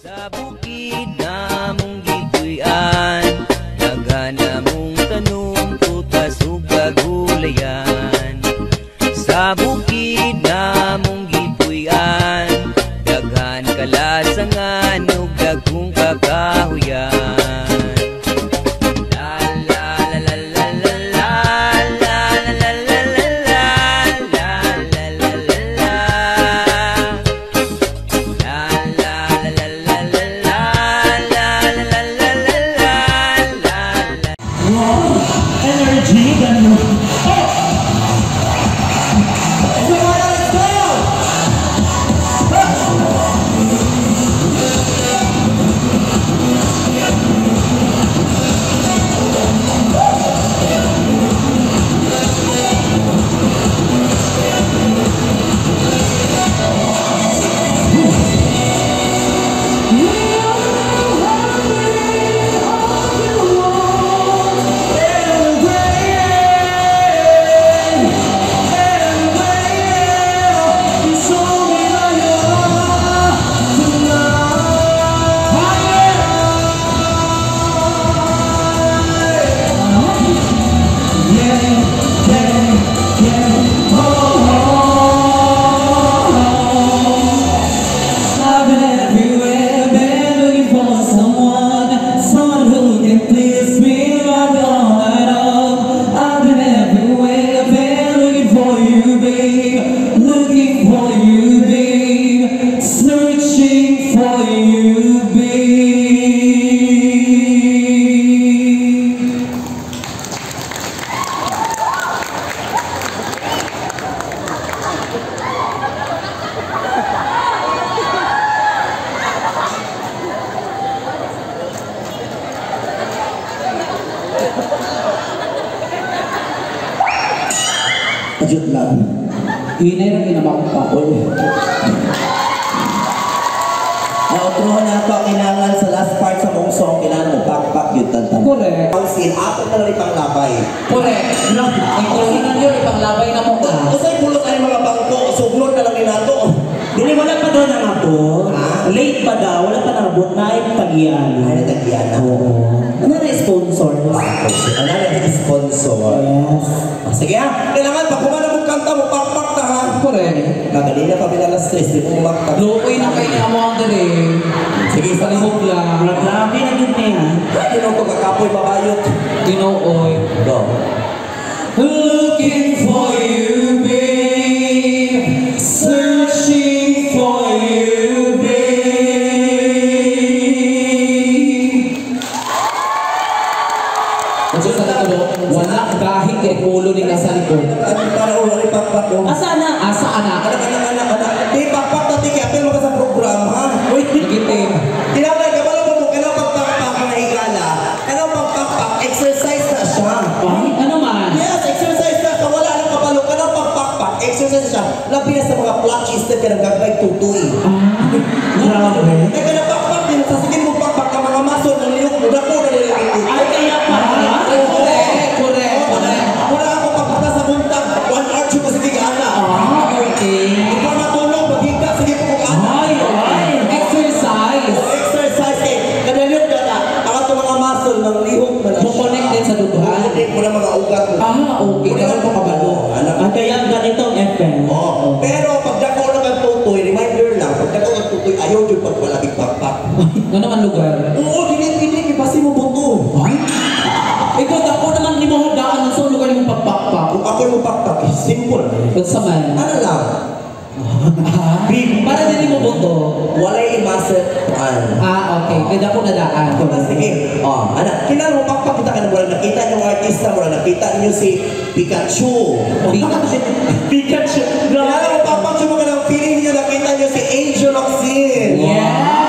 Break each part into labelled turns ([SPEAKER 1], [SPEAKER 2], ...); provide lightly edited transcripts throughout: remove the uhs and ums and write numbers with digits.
[SPEAKER 1] Sa bukid na mong gituyan, daghan na mong tanong, putas ug kagulayan. Sa bukid na mong gituyan, daghan kalasangan ug dagkong kakahuyan.
[SPEAKER 2] Ajut lang. Ini lang kinamakapaol. Outro na ito, kailangan sa last part sa mong song, kailangan mo back yun tantan.
[SPEAKER 3] Correct.
[SPEAKER 2] Ang sin, apat na lang ipanglabay.
[SPEAKER 3] Correct. Ang kusinan yun, ipanglabay na mo ka.
[SPEAKER 2] Usay pulot ay mga bangko, suglot na lang ninato.
[SPEAKER 4] Dili, wala pa daw nangabot. Late pa daw, wala pa nangabot na yung tagiyan.
[SPEAKER 2] Ay, natagiyan na.
[SPEAKER 4] Oo. Ano na sponsor?
[SPEAKER 2] Ano na sponsor?
[SPEAKER 4] Yes.
[SPEAKER 2] Sige ha, kailangan pag kumana mong kanta mo, pakpak na ha.
[SPEAKER 3] Correct.
[SPEAKER 2] Nagalina pa binalas stress, di mo umakta.
[SPEAKER 3] Lukoy na kayo niya mo ang dali.
[SPEAKER 2] Sige,
[SPEAKER 3] Sa limog lang.
[SPEAKER 4] Grabe na yun na yan.
[SPEAKER 2] Ano ko kakapoy mabayot?
[SPEAKER 3] Tinooy.
[SPEAKER 2] Go.
[SPEAKER 3] Looking for you, babe. Searching for you, babe. Kasi sa likod, wala kahit kay ulo ni nasa likod.
[SPEAKER 2] Para ulo ay pakpak mo.
[SPEAKER 4] Asa na?
[SPEAKER 3] Asa anak?
[SPEAKER 2] Anak. Di pakpak na tiki, apel mo ka sa program ha. Wait,
[SPEAKER 3] Nagitim.
[SPEAKER 2] tinawag ka pala mo, kailangan pagpakpak na higala. Kailangan pagpakpak, exercise na siya.
[SPEAKER 3] Ano man?
[SPEAKER 2] Yes, exercise na siya. Wala nang kapalo. Kailangan pagpakpak, exercise na siya. Labi na sa mga plot instead ka nang gagawin tutoy.
[SPEAKER 4] Grabe.
[SPEAKER 2] Kaya ka napakpak din, sa sige mo pakpak ka mga mason ng liyok mo, dako na nililipit.
[SPEAKER 4] Ay, kaya pa.
[SPEAKER 3] Correct.
[SPEAKER 2] Wala ako pagpaka sa buntag, 1 hour siya pa sige ana.
[SPEAKER 3] Okay.
[SPEAKER 2] Ikaw matulog, maghigda, sige po kung ana.
[SPEAKER 3] Exercise.
[SPEAKER 2] Exercise kay kadaliyot ka na. Ang ato mga muscle ng lihok na
[SPEAKER 3] Mo connect din sa duduhan.
[SPEAKER 2] Hindi mo na mga ugat mo.
[SPEAKER 3] Okay. Dapat ko kabalo.
[SPEAKER 2] Anak.
[SPEAKER 4] Ang kaya ganitong FM.
[SPEAKER 2] Oo. Pero pag dako na kang tutoy, reminder lang, pag dako kang tutoy, ayaw yung pagpalabig pakpak.
[SPEAKER 3] Ano naman lugar?
[SPEAKER 2] Oo, dinit, ipasi mo buto.
[SPEAKER 3] Ay? Ikaw, ako naman ni mo hadaan ng solo ka ni mong pagpakpak.
[SPEAKER 2] Kung ako yung pakpak, simple.
[SPEAKER 3] Basta man.
[SPEAKER 2] Ano lang?
[SPEAKER 3] Para din mo boto.
[SPEAKER 2] Walay imaset.
[SPEAKER 3] Okay. Kaya ako nadaan.
[SPEAKER 2] Sige. Anak, kinala mo pakpak kita ka na wala nakita yung artista, wala nakita niyo si Pikachu.
[SPEAKER 4] Pikachu.
[SPEAKER 2] Kinala mo pakpak siya mga ng feeling niyo nakita niyo si Angel of Sin.
[SPEAKER 3] Yeah!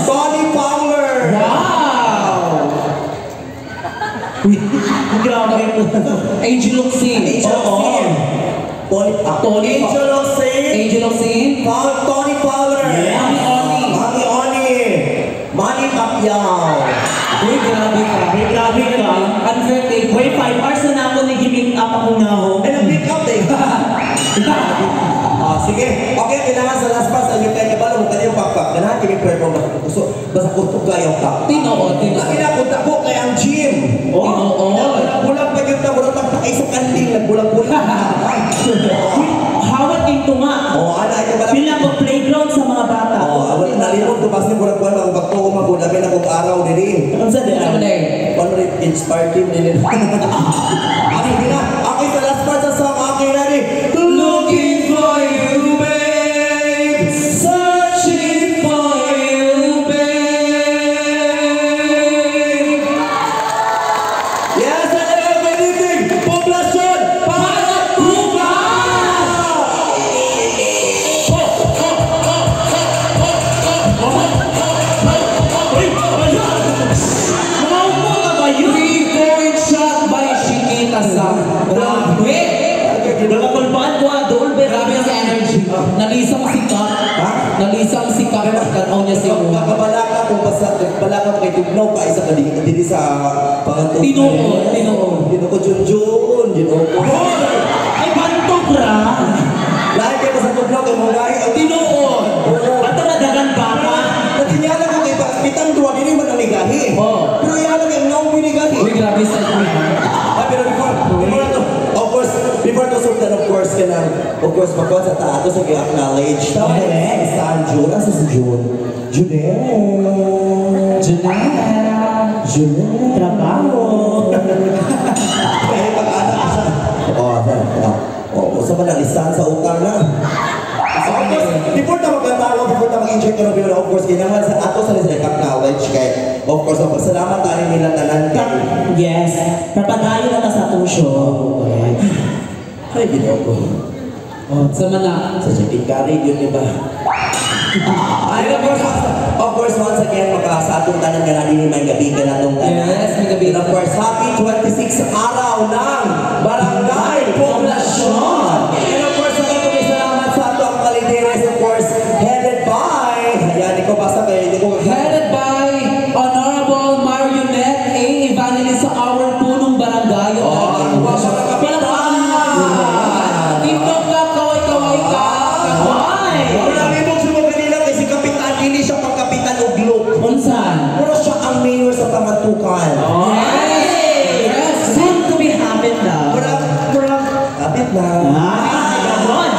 [SPEAKER 2] Tony Fowler.
[SPEAKER 3] Wow!
[SPEAKER 4] Grabe po.
[SPEAKER 3] Angel of Sin.
[SPEAKER 2] Angel of Sin.
[SPEAKER 3] Tony
[SPEAKER 2] Angel of Sin.
[SPEAKER 3] Angel of Sin.
[SPEAKER 2] Tony Fowler.
[SPEAKER 3] Mami Oni.
[SPEAKER 2] Mami Oni. Manny Pacquiao.
[SPEAKER 3] Uy, grabe ka.
[SPEAKER 4] Ay, grabe ka.
[SPEAKER 3] Unfair take.
[SPEAKER 4] Wait, 5 hours na ako nag-make up ako na ako.
[SPEAKER 2] Ay, nag-pick up eh. Sige. Okay, kailangan sa last pass, ang yung kanya balo, mo kanya yung pakpak. Ganahan, kimi perform na gusto. Basta kuntog kayo ta.
[SPEAKER 3] Tinoo, tinoo.
[SPEAKER 2] Lagi na kunta ko kay ang gym.
[SPEAKER 3] Oo.
[SPEAKER 2] Bulag pa yung tawag na pakay sa kanding. Nagbulag-bulag.
[SPEAKER 4] Hawat kay tunga.
[SPEAKER 2] Oo, ana ito ba?
[SPEAKER 4] Bilang playground sa mga bata.
[SPEAKER 2] Oo, awal nalimot to kasi bulag-bulag ang pagtuo maguna na kung araw diri.
[SPEAKER 4] Ano sa di?
[SPEAKER 3] Ano na
[SPEAKER 2] One rate inspired team din. Ano gina? Okay, sa last part sa song, okay ready? Looking for you, babe. Searching for you, babe. Yes, and everything. Poblasyon, Panatuba!
[SPEAKER 4] Maupo ka ba yun?
[SPEAKER 3] Three-point shot by Chiquita Sam. Grabe!
[SPEAKER 4] Nagkakulpaan ko doon
[SPEAKER 3] Grabe ang energy. Nalisang sikap.
[SPEAKER 2] Ha?
[SPEAKER 3] Nalisang sikap. Tanaw niya si Mo.
[SPEAKER 2] Nakabalaka kung basta nagbalaka kay Tugnaw ka isa ka dili sa pangatong.
[SPEAKER 3] Tinuod, tinuod.
[SPEAKER 2] Ginoo Junjun, ginoo ko.
[SPEAKER 4] Ay, bantog ra.
[SPEAKER 2] Lahat kayo sa Tugnaw kay mo gahi ang
[SPEAKER 3] Tinuod.
[SPEAKER 4] Bato na dagan baka.
[SPEAKER 2] Natinyala ko kay Pitang Dua dili man naligahi.
[SPEAKER 3] Oo.
[SPEAKER 2] Pero yan ang naong binigahi.
[SPEAKER 3] Uy, grabe sa ito.
[SPEAKER 2] Pero before to, of course, before to sultan, of course, of course, magkuhan sa tato sa i-acknowledge. Tama eh, saan June? Asa si June? Junel. Junel.
[SPEAKER 4] Trabaho.
[SPEAKER 2] Kaya pag-anak ka siya. Oo, sa manalisan sa utang na. So, of course, before na magkatawa, before na mag-enjoy ka ng of course, kinaman sa ato sa acknowledge kay, of course, salamat tayo nila tanan kay.
[SPEAKER 4] Yes. Papadayo na sa atong show.
[SPEAKER 2] Ay, ginoo ko.
[SPEAKER 3] Oh, sama na.
[SPEAKER 2] Sa chicken curry, yun, di ba? Ay, of course, once again, sa atong tanan nga natin may gabi ka na itong tanan.
[SPEAKER 3] Yes, may gabi.
[SPEAKER 2] And of course, happy 26 araw ng Barangay Poblasyon. And of course, may salamat sa ato ang Kalideres, of course, headed by, ayan, di ko basta kayo, di ko
[SPEAKER 3] Headed by Honorable Marionette A. Evangelist sa our punong barangay. TikTok ka, kaway-kaway ka. Kaway!
[SPEAKER 2] Wala mo sumog kanila kasi kapitan, hindi siya pagkapitan o globe.
[SPEAKER 3] Unsan?
[SPEAKER 2] Pero siya ang mayor sa Pangatukan.
[SPEAKER 3] Yes!
[SPEAKER 4] Soon to be happen daw.
[SPEAKER 2] Kapit na.
[SPEAKER 4] Ganon.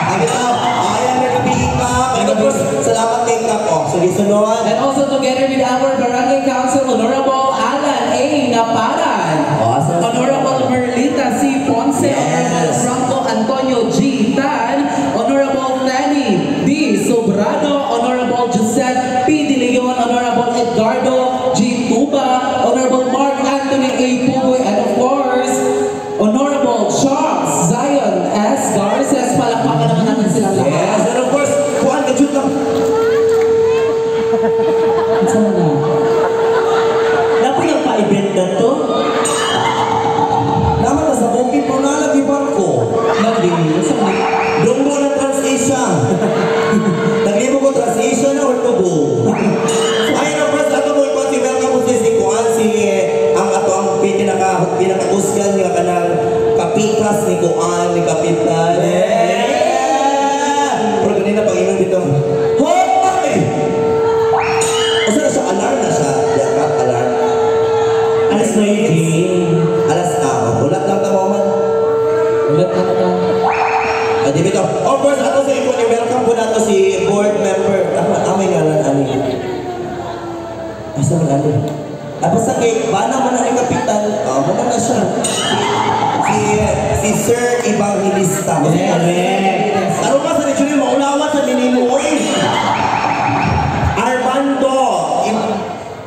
[SPEAKER 2] Kapit na. Ayan, may kapihin ka. And of course, salamat kay Kap. Sige, sunod.
[SPEAKER 3] And also together with our Barangay Council, Honorable Alan A. Naparan.
[SPEAKER 2] Awesome.
[SPEAKER 3] Honorable Merlita C. Ponce. Honorable Franco Antonio G. Tan. Honorable Danny D. Sobrano. Honorable Joseph P. De Leon. Honorable Edgardo G. Tuba. Honorable Mark Anthony A. Pugoy. And of course, Honorable Charles Zion S. Garces. Palakpakan naman natin silang
[SPEAKER 2] Yes,
[SPEAKER 3] lahat.
[SPEAKER 2] and of course, kuhan ka jud lang.
[SPEAKER 3] Sama na.
[SPEAKER 4] Dapat yung pa-event na to.
[SPEAKER 2] Naman na sa bukid mo na lagi barko.
[SPEAKER 3] Lagi. Sama na.
[SPEAKER 2] Dunggo na Trans-Asia. Naglimo ko Trans-Asia na or Tubo. Ay, of course, ato mo ipon si welcome mo si Kuan, ang ato ang pinaka-usgan nga kanang kapikas ni Kuan, ni Kapitan. Pero kanina pag-inom dito, hoy! O saan na siya? Alarm na siya. Yakap, alarm.
[SPEAKER 4] Alas 9.
[SPEAKER 2] Alas na. Ulat lang tama man.
[SPEAKER 3] Ulit na ka.
[SPEAKER 2] Ay, di bito. Of course, ato sa ipon, welcome po nato si board member. Amay nga lang, ani. Asa man, ani? Basta kay, bana mo na ni Kapitan. Muna na siya. Si Sir Evangelista.
[SPEAKER 4] Yes.
[SPEAKER 2] Ano ba sa Richard, maulawan sa Nininuoy? Armando.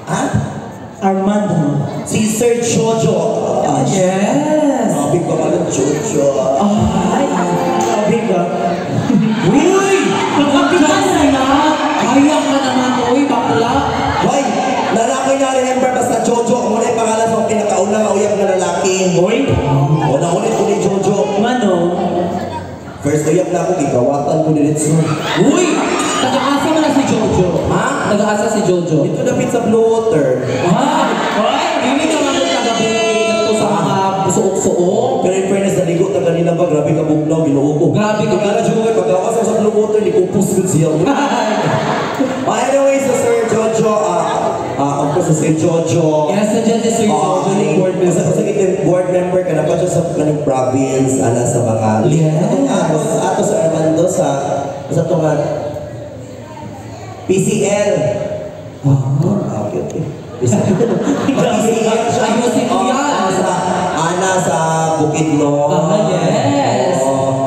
[SPEAKER 2] Ha?
[SPEAKER 4] Armando.
[SPEAKER 2] Si Sir Jojo.
[SPEAKER 3] Yes!
[SPEAKER 2] Sabi ko ka ng Jojo.
[SPEAKER 4] Ay, sabi ka.
[SPEAKER 3] Uy!
[SPEAKER 4] Kapitan na na.
[SPEAKER 3] Kaya ka naman, uy, bakla.
[SPEAKER 2] Hoy, lalaki na remember basta Jojo. Muna yung pangalan sa pinakauna nga uyab na lalaki.
[SPEAKER 4] Hoy.
[SPEAKER 2] O naulit ko ni Jojo.
[SPEAKER 4] Mano.
[SPEAKER 2] First uyab na ako, gigawatan ko ni Ritsu.
[SPEAKER 3] Uy! Nag-aasa mo na si Jojo.
[SPEAKER 2] Ha?
[SPEAKER 3] Nag-aasa si Jojo.
[SPEAKER 2] Ito na sa Blue Water.
[SPEAKER 3] Ah! Uy! Hindi naman ito nagabi dito sa mga suok-suok.
[SPEAKER 2] Pero in fairness, naligo na kanina ba, grabe ka bugnaw, ginuubo.
[SPEAKER 3] Grabe ka.
[SPEAKER 2] Kaya na siya pagkakas sa blue water, likupos good siya. Anyway, so Sir Jojo, of course, Sir Jojo.
[SPEAKER 3] Yes, nandiyan si Sir Jojo, yung board member.
[SPEAKER 2] Sa board member ka na pa siya sa kaning province, sa mga...
[SPEAKER 3] Yes.
[SPEAKER 2] Ato sa Armando, sa tungan. PCL. Okay. PCL siya.
[SPEAKER 3] Ayusin mo yan.
[SPEAKER 2] Sa Bukidnon.
[SPEAKER 3] Yes.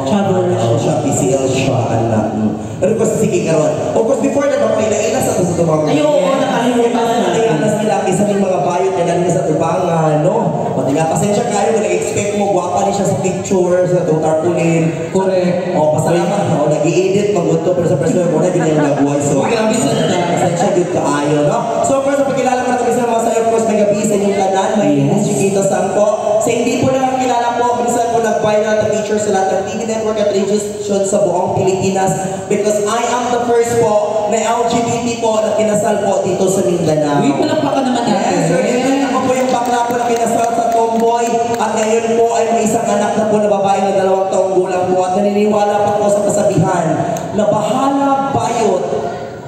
[SPEAKER 4] Travel.
[SPEAKER 2] Siya, PCL siya, anak. Pero of course, sige karon. Of course, before that, mapailaila sa ito sa mga...
[SPEAKER 4] Ay, oo, nakalimutan na natin.
[SPEAKER 2] Nakalimutan sila, isa ng mga bayot na nanin sa tubangan, no? Pati nga, pasensya kayo, kung nag-expect mo, guwapa niya siya sa picture, sa tarpaulin.
[SPEAKER 3] Correct.
[SPEAKER 2] Pasalamat, nag-i-edit, mag-unto, pero sa personal mo na, hindi niya nag-buhay. So,
[SPEAKER 3] Grabe sa
[SPEAKER 2] pasensya, good kaayo, no? So, of course, sa pagkilala mo natin sa mga sayo, of course, may gabi sa inyong kanan, may Chiquito Sangko. Sa hindi po lang kilala po, minsan po nag-viral na picture sa lahat ng TV network at radio station sa buong Pilipinas because I am the first po na LGBT po na kinasal po dito sa Mindanao.
[SPEAKER 3] Uy, palakpakan naman natin.
[SPEAKER 2] Yes, sir. Ako po yung bakla po na kinasal sa Tomboy at ngayon po ay may isang anak na po na babae na 2 taong gulang po at naniniwala pa po sa kasabihan na bahala bayot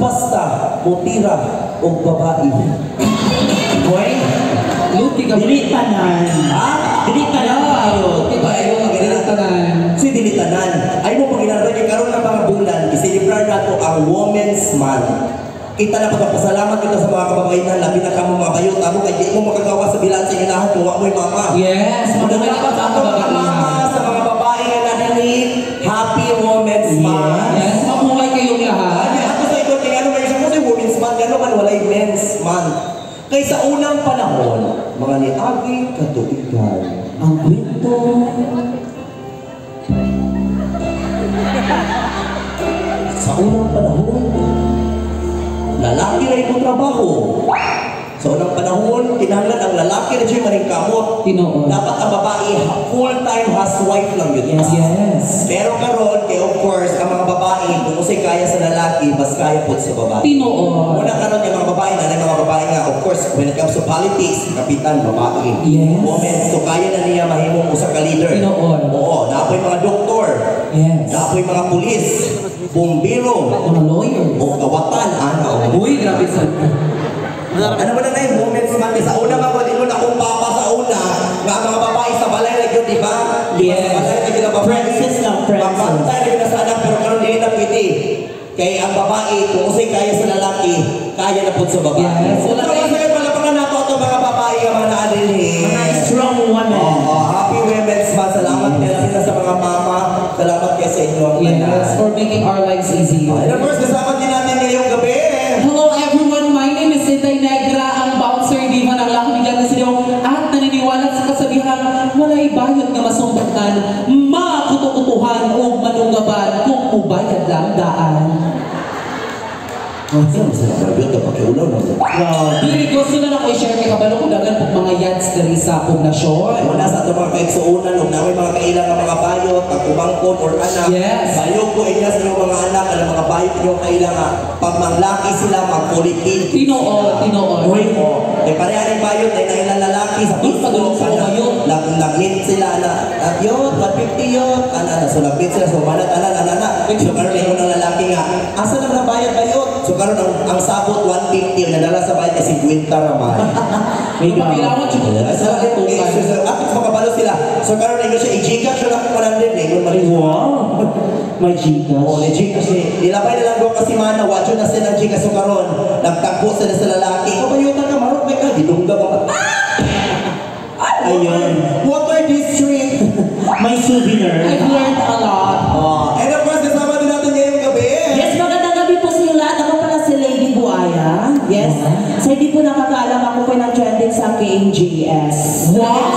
[SPEAKER 2] basta mutira o babae. Boy,
[SPEAKER 3] Luti ka.
[SPEAKER 4] Dili tanan.
[SPEAKER 2] ha?
[SPEAKER 4] Dili tanan tayo.
[SPEAKER 3] Luti ka. Ayaw magdilitanan.
[SPEAKER 2] Si dilitanan. Ay mo pagkinaroon yung karoon ng mga bulan, isilibrar na to ang Women's Month. Kita na pagpapasalamat kita sa mga kababaihan, labi na kamo mga bayot, amo kay di mo makagawa sa bilan sa ilahan, tuwa mo yung mama.
[SPEAKER 3] Yes. Magdamay ka sa
[SPEAKER 2] Ako mga mama, sa mga babae nga naninig, Happy Women's Month.
[SPEAKER 3] Yes. Mamuhay kayong
[SPEAKER 2] Ay,
[SPEAKER 3] lahat.
[SPEAKER 2] ako sa ito, kaya ano ba yung sa Women's Month, gano'n man walay Men's Month. Kaya sa unang panahon, mga niagi katuigan.
[SPEAKER 4] Ang kwento.
[SPEAKER 2] Sa unang panahon, lalaki na yung trabaho. Sa unang panahon, kinahanglan ang lalaki na siya maring kamot.
[SPEAKER 3] Tinoon.
[SPEAKER 2] Dapat ang babae, full-time housewife lang yun.
[SPEAKER 3] Yes.
[SPEAKER 2] Pero karon, kaya of course, ang mga babae, kung usay kaya sa lalaki, mas kaya po sa babae.
[SPEAKER 3] Tinoon.
[SPEAKER 2] Una karon yung mga babae, nanay mga babae nga, of course, when it comes to politics, kapitan, babae.
[SPEAKER 3] Yes.
[SPEAKER 2] Women, so kaya na niya mahimong usa ka leader.
[SPEAKER 3] Tinoon.
[SPEAKER 2] Oo, naapoy mga doktor,
[SPEAKER 3] Yes.
[SPEAKER 2] naapoy mga pulis, bumbiro,
[SPEAKER 3] Mga lawyers.
[SPEAKER 2] o kawatan, ano.
[SPEAKER 3] Uy, grabe sa...
[SPEAKER 2] Ano ba na na yung moments man? Sa una mga din mo na kung papa sa una, nga mga babae sa balay na yun, di ba?
[SPEAKER 4] Yes.
[SPEAKER 2] Sa balay na yun na babae.
[SPEAKER 4] Princess lang, princess.
[SPEAKER 2] Mapantay na yun na sa anak, pero karoon din na pwede. Kaya ang babae, kung usay kaya sa lalaki, kaya na po sa babae.
[SPEAKER 3] Yes.
[SPEAKER 2] Wala kayo sa palapakan na to, mga babae, ang mga naadilhin.
[SPEAKER 4] Mga strong woman.
[SPEAKER 2] Happy Women's Month. Salamat kaya na sa mga mama. Salamat kaya sa inyo.
[SPEAKER 3] Yes. For making our lives easier.
[SPEAKER 2] And of course, kasama din natin ngayong gabi.
[SPEAKER 3] Hello everyone, my name is Sinday Negra, ang bouncer diva ng Lakmi Dyan na Silaw at naniniwala sa kasabihan, walay bayot nga masumbatan, makutukutuhan o manunggaban kung ubayad lang daan.
[SPEAKER 2] Saan sa nabagod ka pakiulaw na
[SPEAKER 3] Dili gusto na ako i-share kay kabalo kung dagan po mga yads diri sa poblasyon.
[SPEAKER 2] wala sa ito mga kaigsuunan, huwag na may mga kailang ng mga bayot, pagkumangkot or anak.
[SPEAKER 3] Yes.
[SPEAKER 2] Bayot ko inya sa inyong mga anak, ang mga bayot inyong kailangan. Pag manglaki sila, magpolitik.
[SPEAKER 3] Tinoon.
[SPEAKER 2] Uy, may pareha rin bayot, ay nailang lalaki sa
[SPEAKER 3] Uy, padulong sa bayot.
[SPEAKER 2] Nag-meet sila na, yot, 150 yot, so nag-meet sila, so manat, anak. So karoon yung ng lalaki nga, asa naman ang bayot? So karoon ang sabot 150, yung nadala sa bayot kasi 50 raman.
[SPEAKER 4] May
[SPEAKER 3] Kailangan siya
[SPEAKER 2] Sa at makabalo sila. So karon na siya i-jika siya lang 100 eh.
[SPEAKER 4] Wow. May chika.
[SPEAKER 2] Oh, legit kasi nilabay na lang doon kasi mana wadyo na sila ng jika so karon. Nagtagpo sila sa lalaki. Kabayutan ka marot may ka dilungga ba?
[SPEAKER 4] Ayun.
[SPEAKER 2] Water district.
[SPEAKER 4] May souvenir.
[SPEAKER 3] I've learned a lot.
[SPEAKER 2] And of course kasama din natin ngayong gabi.
[SPEAKER 4] Yes, magandang gabi po sa inyo lahat. Ako pala si Lady Buaya. Yes. Sa hindi po nakakaalam, ako po yung trending sa KMJS.
[SPEAKER 2] Oo.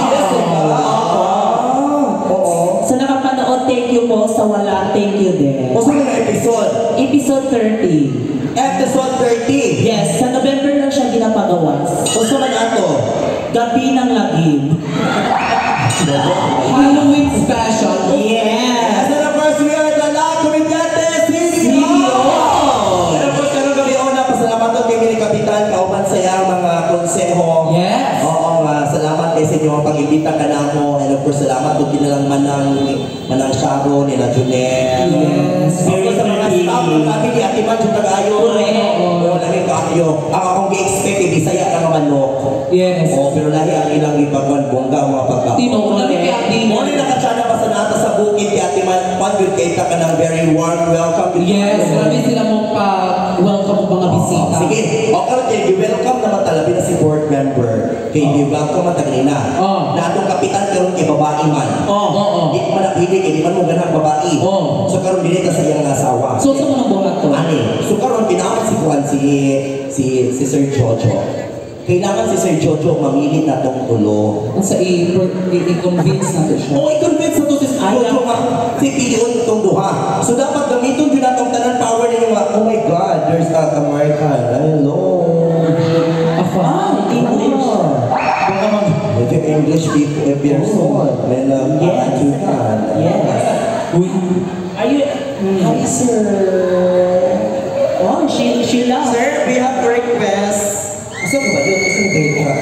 [SPEAKER 4] Sa nakapanood, thank you po. Sa wala, thank you din.
[SPEAKER 2] Kung saan yung episode?
[SPEAKER 4] Episode 30.
[SPEAKER 2] Episode 30.
[SPEAKER 4] Yes, sa November lang siya ginapagawas.
[SPEAKER 2] Kung saan ato?
[SPEAKER 4] Gabi ng Lagim.
[SPEAKER 3] Halloween special.
[SPEAKER 4] Yes.
[SPEAKER 2] And of course, we are the La Comediante CEO! And of course, karong gabi una, pasalamat kay Mini Kapitan, kauban sa iyang mga konseho.
[SPEAKER 3] Yes.
[SPEAKER 2] Oo nga, salamat kay si inyo ang pag-imbita ka na ako. And of course, salamat po kinalang Manang Sharon, nila Junel.
[SPEAKER 3] Yes.
[SPEAKER 2] Of course, sa mga staff, grabe ni Ate Man, yung taga-ayo. Oo, lagi ka ayo. Ang akong gi-expect, Bisaya na nga manok.
[SPEAKER 3] Yes.
[SPEAKER 2] Oo, pero lahi ang ilang ipagwan, bongga, mga pagkaon.
[SPEAKER 3] Tino, una rin kaya Tino.
[SPEAKER 2] Muna nakatsada pa sa nata sa bukid kay Ate Man, good kita ka ng very warm welcome.
[SPEAKER 3] Yes, grabe sila mo pa-welcome mga bisita.
[SPEAKER 2] Sige, okay, i-welcome naman talabi na si board member. Kay i-welcome ang taglina. Na atong kapitan karon kay babae man.
[SPEAKER 3] Oo.
[SPEAKER 2] Di man napili kay di man mo ganang babae. So karon dili ta sa iyang asawa.
[SPEAKER 3] So sa mga buhat to?
[SPEAKER 2] Ani, so karon kinaot si Juan si Sir Jojo. Kailangan si Sir Jojo mamili na tong tulo.
[SPEAKER 3] Sa i-convince natin siya.
[SPEAKER 2] Oo, i-convince na to si Jojo nga pipilion itong duha. So dapat gamiton din natong tanan power ninyo nga, oh my God, there's a American. Hello.
[SPEAKER 4] English.
[SPEAKER 2] If you're English people, if you're son, then
[SPEAKER 4] Yes. Yes. Are you, hi sir? Oh, Sheila.
[SPEAKER 2] Sir, we have a request. Asa ko ba yun? Asa mo kayo ka?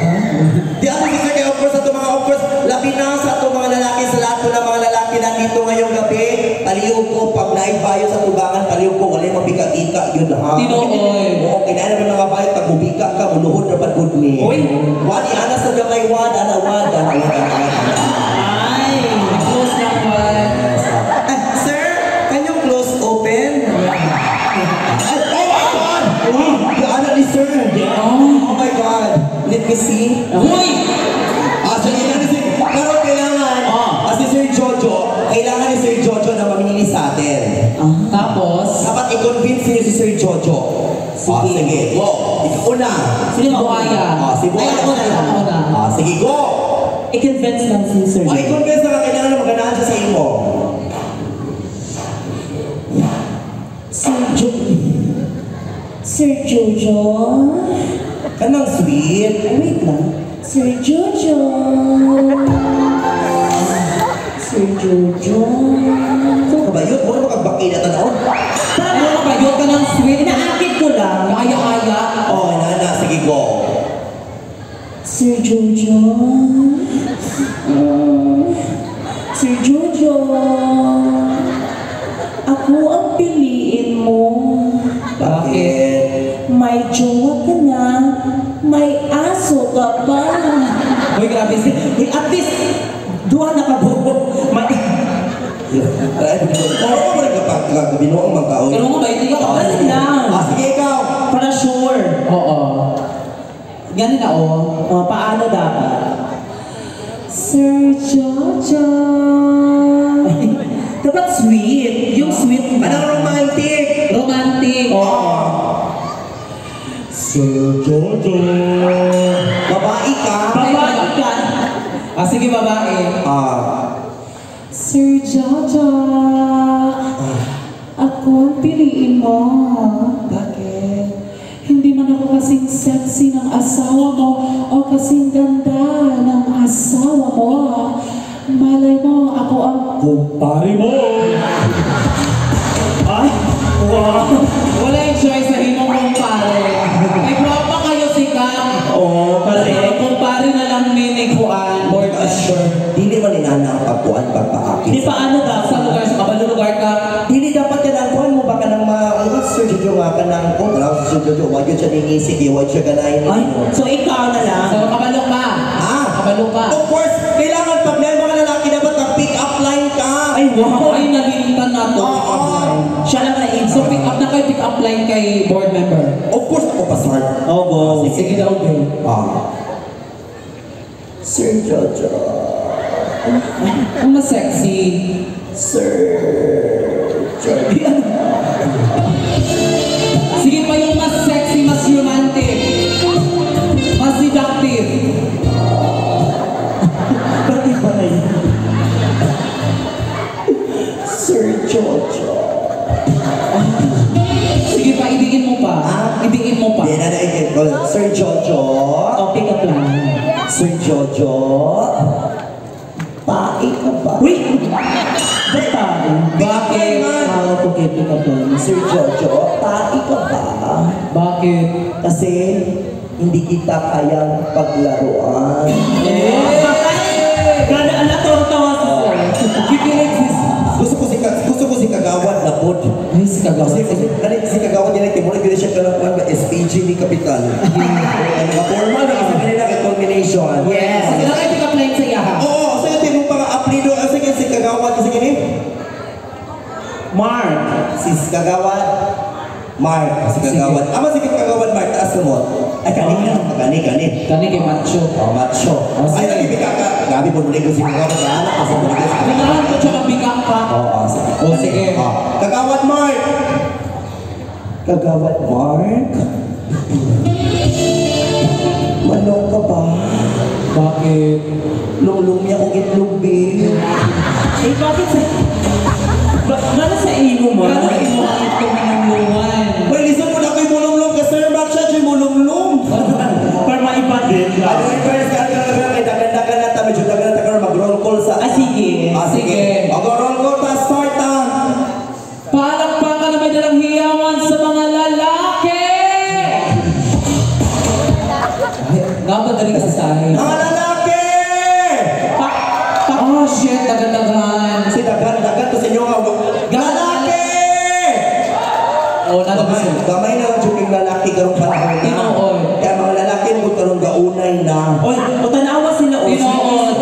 [SPEAKER 2] Di ako si Sir kay of course, ato mga of course, labi na sa ato mga lalaki, sa lahat po ng mga lalaki na dito ngayong gabi. Palihog ko, pag live bayo sa tubangan, palihog ko, wala yung mabika-ika, yun ha.
[SPEAKER 3] Tinoy.
[SPEAKER 2] Oo, kinain naman mga bayo, pag bubika ka, muluhod na good ni.
[SPEAKER 3] Uy.
[SPEAKER 2] Wadi, anas na gamay, wad, ana.
[SPEAKER 3] Ay, close lang one.
[SPEAKER 2] Sir, can you close open? Anak ni Sir. Oh my God. Let me see.
[SPEAKER 3] Uy!
[SPEAKER 2] Sige na si Pero kailangan, si Sir Jojo, kailangan ni Sir Jojo na mamili sa atin.
[SPEAKER 3] Tapos?
[SPEAKER 2] Dapat i-convince niyo si Sir Jojo. Sige. Go. Ikaw una.
[SPEAKER 3] Sino Buaya?
[SPEAKER 2] Si Buaya.
[SPEAKER 3] Ay, ako na.
[SPEAKER 2] Sige, go.
[SPEAKER 4] I-convince lang si Sir.
[SPEAKER 2] I-convince na kailangan na maganahan siya sa imo.
[SPEAKER 4] Sir Jojo.
[SPEAKER 2] Kanang sweet.
[SPEAKER 4] Wait lang. Sir Jojo. Sir Jojo.
[SPEAKER 2] Ito kabayot, mo na makagbaki na tanaw.
[SPEAKER 3] Ano ka ba? Yun ka ng sweet.
[SPEAKER 4] Inaakit ko lang.
[SPEAKER 3] Kaya-kaya.
[SPEAKER 2] Nana, sige, go.
[SPEAKER 4] Sir Jojo. Sir Jojo. Ako ang piliin mo.
[SPEAKER 2] Bakit?
[SPEAKER 4] May jowa ka na. May aso ka pa.
[SPEAKER 3] Uy, grabe si...
[SPEAKER 4] Uy, at least, duha na ka buo. May...
[SPEAKER 2] Oo, mo nagkapag binuang mga tao.
[SPEAKER 3] Pero nga ba, hindi ka
[SPEAKER 4] Balik lang.
[SPEAKER 2] Sige, ikaw.
[SPEAKER 4] Para sure.
[SPEAKER 3] Oo. Ganun na,
[SPEAKER 4] Paano dapat? Sir Jojo. Dapat sweet. Yung sweet.
[SPEAKER 2] Anong romantic?
[SPEAKER 3] Romantic.
[SPEAKER 2] Sir Jojo. Babae ka?
[SPEAKER 4] Babae ka.
[SPEAKER 3] Sige, babae.
[SPEAKER 4] Sir Jojo. Ako ang piliin mo.
[SPEAKER 2] Bakit?
[SPEAKER 4] Hindi man ako kasing sexy ng asawa mo o kasing ganda ng asawa mo. Malay mo, ako ang
[SPEAKER 2] Kumpare mo.
[SPEAKER 4] Ay, wow.
[SPEAKER 3] Wala yung choice sa imong kumpare. May propa kayo si Kang.
[SPEAKER 4] Kasi
[SPEAKER 3] Kumpare na lang ni Juan. Board member.
[SPEAKER 2] Hindi man inana ang pagkuhan pagpaakit.
[SPEAKER 4] Di paano dapat?
[SPEAKER 3] Sa lugar, sa kabalo lugar ka.
[SPEAKER 2] Hindi dapat yan ang kuhan mo baka nang Sir Jojo nga ka ng Sir Jojo, wag yun siya ningisig, wag siya ganahin
[SPEAKER 4] Ay,
[SPEAKER 2] mo.
[SPEAKER 4] so ikaw na lang.
[SPEAKER 3] So, kabalo ka. Kabalo ka.
[SPEAKER 2] Of course, kailangan pag may mga lalaki dapat mag-pick up line ka.
[SPEAKER 4] Ay, wow.
[SPEAKER 3] Ay, nalimutan na to.
[SPEAKER 4] Siya lang na
[SPEAKER 3] So, pick up na kayo, pick up line kay board member.
[SPEAKER 2] Of course, ako pa start.
[SPEAKER 4] go.
[SPEAKER 3] Sige daw, girl.
[SPEAKER 2] Sir Jojo.
[SPEAKER 3] Ang mas sexy.
[SPEAKER 2] Sir Jojo.
[SPEAKER 3] Sige pa yung mas sexy, mas romantic. Mas seductive.
[SPEAKER 4] Bakit ba na yun?
[SPEAKER 2] Sir Jojo.
[SPEAKER 3] Sige pa, ibigin mo pa. Ibigin mo pa.
[SPEAKER 2] Hindi na naigit ko. Sir Jojo.
[SPEAKER 4] Pick up lang.
[SPEAKER 2] Sir Jojo. Pae ka ba?
[SPEAKER 4] Uy! Ba't tayo?
[SPEAKER 3] Bakit?
[SPEAKER 4] Okay, pick up lang.
[SPEAKER 2] Sir Jojo, pae ka ba?
[SPEAKER 3] Bakit?
[SPEAKER 2] Kasi hindi kita kayang paglaruan.
[SPEAKER 3] Gana anak tawa-tawa sa kikilig
[SPEAKER 2] Gusto ko si Kagawad na pod.
[SPEAKER 3] Ay, si Kagawad.
[SPEAKER 2] Si Kagawad yan ay timulog yun siya kalakuan ba SPG ni Kapital. Mga formal na kasi kanina kay culmination.
[SPEAKER 3] Yes. Sige lang kayo pick-up line sa iyaha.
[SPEAKER 2] Oo, sige tayo mong pang-aplido. Sige si Kagawad. Sige ni
[SPEAKER 3] Mark.
[SPEAKER 2] Si Kagawad. Mark. Si Kagawad. Ama si Kagawad Mark. Taas mo. Ay, kani.
[SPEAKER 3] Kani kay Macho.
[SPEAKER 2] Oh, macho. Ay, nagibika ka. Gabi po nulig ko si Kagawad. Anak kasi nulig ko si Kagawad.
[SPEAKER 3] Kailangan ko siya magbigak ka.
[SPEAKER 2] Oo, sige.
[SPEAKER 3] O sige.
[SPEAKER 2] Kagawad Mark! Kagawad Mark? Manok ka ba?
[SPEAKER 3] Bakit?
[SPEAKER 2] Lulumi ako itlubi.
[SPEAKER 3] Eh, bakit sa... Gano'n sa ino mo? Gano'n ino ang itong minulungan?
[SPEAKER 2] Well, listen mo na ko'y mulunglong ka, Sir Mark siya, siya mulunglong.
[SPEAKER 3] Para maiba din.
[SPEAKER 2] Ano yung first ka kay dagan-dagan na tabi, dagan na tayo mag-roll call sa...
[SPEAKER 3] Sige.
[SPEAKER 2] Sige. Mag-roll call, ta start ta.
[SPEAKER 3] Palakpakan na may dalang hiyawan sa mga lalaki! Napadaling ka sa sahin.
[SPEAKER 2] Mga lalaki!
[SPEAKER 3] Oh shit, dagan-dagan.
[SPEAKER 2] Si dagan-dagan to sa inyo nga. Lalaki!
[SPEAKER 3] Oh, nalabasin.
[SPEAKER 2] Gamay na lang yung lalaki karong panahon na.
[SPEAKER 3] Tinood.
[SPEAKER 2] Kaya mga lalaki mo karong gaunay na.
[SPEAKER 3] Oy, utanawa sila. Tinood.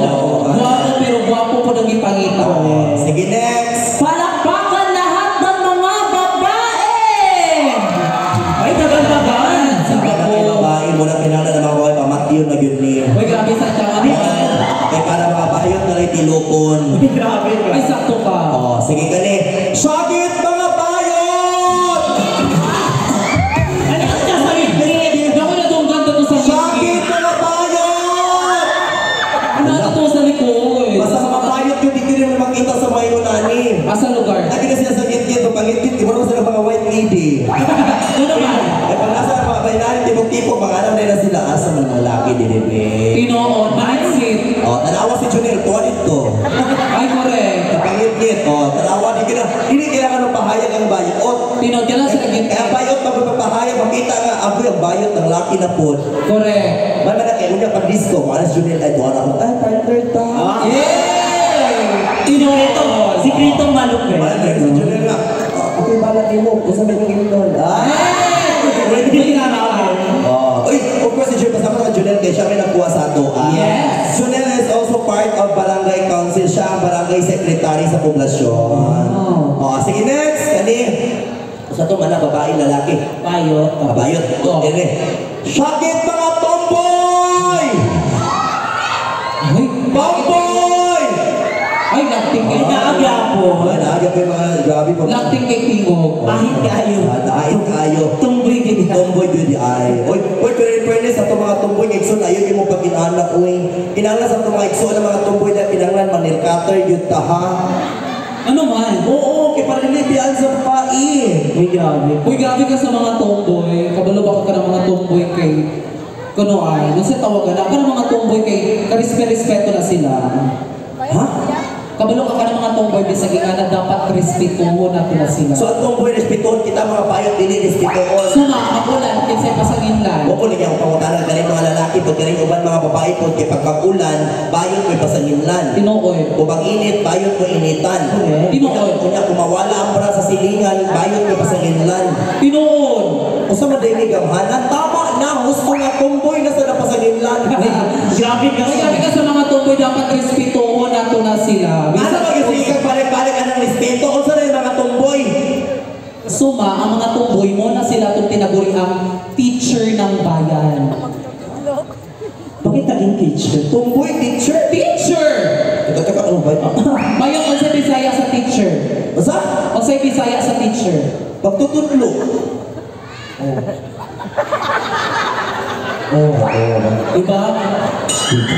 [SPEAKER 3] Guwapo pero guwapo po nang ipangita.
[SPEAKER 2] Sige, next.
[SPEAKER 3] Palakpakan lahat ng mga babae! Ay, dagan-dagan. Sabi
[SPEAKER 2] Kaya kay
[SPEAKER 3] ko.
[SPEAKER 2] babae mo na kinala na mga babae pamatyo na yun ni.
[SPEAKER 3] Uy, grabe sa tiyama.
[SPEAKER 2] Kaya para mga bayot na rin tilukon.
[SPEAKER 3] Grabe. Ay, sakto ka.
[SPEAKER 2] Oh, sige ka ni. Sakit mga bayot!
[SPEAKER 3] Ano ka siya sa likod? Ako na itong ganda to sa
[SPEAKER 2] Sakit mga bayot!
[SPEAKER 3] Ano na to sa likod?
[SPEAKER 2] Basta mga bayot yun, hindi rin makita sa mayo nani.
[SPEAKER 3] Asa lugar?
[SPEAKER 2] Lagi na sila sa git-git, pangit-git, di mo naman sila mga white lady.
[SPEAKER 3] Ano naman?
[SPEAKER 2] Ay, pag nasa mga bainarin, tipong-tipong, mga alam na sila, asa mga lalaki din eh.
[SPEAKER 3] Tinoon, mindset.
[SPEAKER 2] Oh, tanawa si Junel, tuwalit ko.
[SPEAKER 3] Ay, correct.
[SPEAKER 2] Kapangit-git, oh, tanawa, hindi kailangan ng pahayag ang bayot.
[SPEAKER 3] Tinoon, yan lang sa gitna.
[SPEAKER 2] Kaya bayot, magpapahayag, makita nga, ako yung bayot ng laki na po.
[SPEAKER 3] Correct.
[SPEAKER 2] May manakay, unya pag disco, mga si Junel, ay, tuwara ko, ay, partner ta.
[SPEAKER 3] Yay! Tinoon ito. Sikretong malok eh.
[SPEAKER 2] Partner, si Junel nga, ako yung balat mo, kung sabi ng inon.
[SPEAKER 3] Hindi nga naman.
[SPEAKER 2] Uy, of course, si Junel, kasama ka Junel, kaya siya may nakuha sa ato.
[SPEAKER 3] Yes.
[SPEAKER 2] Junel is also part of Barangay Council. Siya ang Barangay Secretary sa poblasyon. Oh, sige, next. Kani, sa ito, mana, babae, lalaki.
[SPEAKER 3] Bayot.
[SPEAKER 2] Bayot.
[SPEAKER 3] Oh.
[SPEAKER 2] Kani, sakit mga tomboy!
[SPEAKER 3] Ay,
[SPEAKER 2] Tomboy!
[SPEAKER 3] ay, lakting kay naagya po.
[SPEAKER 2] Naagya po yung mga grabe po.
[SPEAKER 3] Lakting kay Tingog. Ahit kayo.
[SPEAKER 2] Dahil kayo.
[SPEAKER 3] Tumboy kayo.
[SPEAKER 2] Tomboy yun ay. Uy, pero in fairness, sa itong mga tomboy, ikso na yun yung mga pag-inanak, uy. Kinanglan sa itong mga ikso na mga tomboy na pinanglan, manil cutter, yun ta, ha?
[SPEAKER 3] Ano man?
[SPEAKER 2] Oo, kay parilibiyaan sa babae.
[SPEAKER 3] Uy, grabe. Uy, grabe ka sa mga tomboy. Kabalo ba ka ng mga tomboy kay... Kuno ay, nasa tawagan na. Ka ng mga tomboy kay... Karispe-respeto na sila.
[SPEAKER 2] Ha?
[SPEAKER 3] Kabalo ka ng mga tomboy bisag nga na dapat respetuho natin na sila.
[SPEAKER 2] So, ang tomboy, respetoon kita mga bayot, dili, respetoon.
[SPEAKER 3] Suma, magulan, kinsay pasanginlan.
[SPEAKER 2] Huwag ko naging pangutanan galing mga lalaki, pag galing uban mga babae po, kay pagkakulan, bayot may pasanginlan.
[SPEAKER 3] Tinuoy.
[SPEAKER 2] O pag init, bayot mo initan.
[SPEAKER 3] Tinuod.
[SPEAKER 2] Kunya, kumawala ang bra sa silingan, bayot may pasanginlan.
[SPEAKER 3] Tinuod.
[SPEAKER 2] O sa madaling gamhanan, tama na, gusto nga tomboy na sa napasanginlan.
[SPEAKER 3] Grabe ka. Grabe ka sa mga tomboy, dapat respetuho nato na sila.
[SPEAKER 2] Ano mag-isikag balik-balik ka ng respeto? Kung saan yung mga tomboy?
[SPEAKER 3] Suma, ang mga tomboy mo na sila itong tinaguri ang teacher ng bayan.
[SPEAKER 2] Bakit naging teacher? Tomboy teacher?
[SPEAKER 3] Teacher!
[SPEAKER 2] Teka, ano ba?
[SPEAKER 3] Mayroon kung sa Bisaya sa teacher.
[SPEAKER 2] Basta?
[SPEAKER 3] O sa Bisaya sa teacher.
[SPEAKER 2] Pagtutudlo.
[SPEAKER 3] Diba?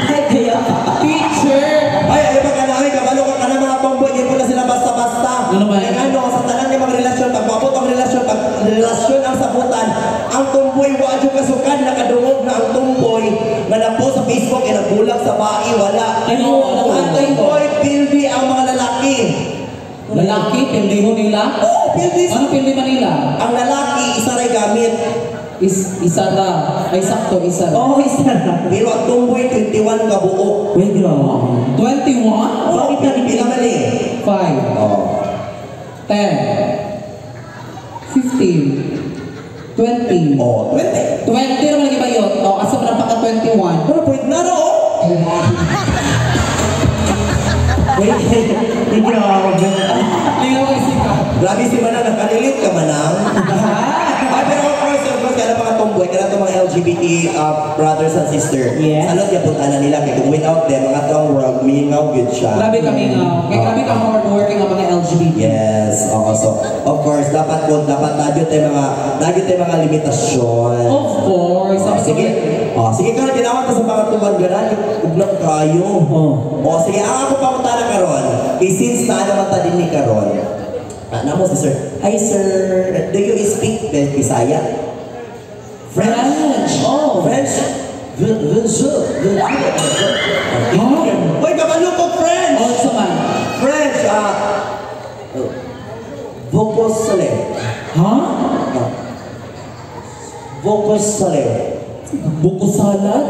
[SPEAKER 3] Ay, kaya, teacher!
[SPEAKER 2] Ay, ba ka na? Ay, kabalo ka na mga tomboy. Hindi po na sila basta-basta.
[SPEAKER 3] Ano ba?
[SPEAKER 2] Kaya ano, sa tanan ng mga relasyon, pag mabot ang relasyon, pag relasyon ang sabutan, ang tomboy, wadyo kasukan, nakadungog na ang tomboy, nga na po sa Facebook, ay nagbulag sa bae, wala.
[SPEAKER 3] Ano?
[SPEAKER 2] Ang tomboy, pildi ang mga lalaki.
[SPEAKER 3] Lalaki, pildi mo nila?
[SPEAKER 2] Oo, pildi.
[SPEAKER 3] Ano pildi Manila?
[SPEAKER 2] Ang lalaki, isa ray gamit.
[SPEAKER 3] Isa lang. Ay, sakto, isa lang.
[SPEAKER 4] Oo, isa lang.
[SPEAKER 2] Pero ang tomboy, 21 ka buo.
[SPEAKER 4] Uy, grabe.
[SPEAKER 3] 21?
[SPEAKER 2] Bakit na pila mali?
[SPEAKER 3] 5,
[SPEAKER 2] Oh.
[SPEAKER 3] 10, 15, 20.
[SPEAKER 2] Oh, 20.
[SPEAKER 3] 20 naman lagi ba yun? O, asa pa ng pagka-21?
[SPEAKER 2] Ano, point na no?
[SPEAKER 4] Wait, hindi grabe.
[SPEAKER 3] Tingnan mo kasi ka.
[SPEAKER 2] Grabe si Manang, nakanilit ka Manang. Ay, pero of course, kaya mga tomboy, kaya itong mga LGBT brothers and sisters.
[SPEAKER 4] Yes.
[SPEAKER 2] Salot niya punta na nila, kaya kung without them, mga itong world, mingaw good siya.
[SPEAKER 3] Grabe kami nga. Kaya grabe ka hardworking ang mga LGBT.
[SPEAKER 2] Yes, so of course, dapat nagyo tayo mga limitasyon.
[SPEAKER 3] Of course.
[SPEAKER 2] Sige. Sige ka, tinawag ka sa mga tumanggaran, ugnak kayo. Sige, ang ako pa na karon. Since na naman ta din ni karon. Namo si sir. Hi sir, do you speak Bisaya?
[SPEAKER 3] French.
[SPEAKER 2] Oh, French. Hoy, kabalo ko French.
[SPEAKER 3] Also man.
[SPEAKER 2] French, Vocos Sale.
[SPEAKER 3] Ha?
[SPEAKER 2] Vocos Sale.
[SPEAKER 3] Buko salad?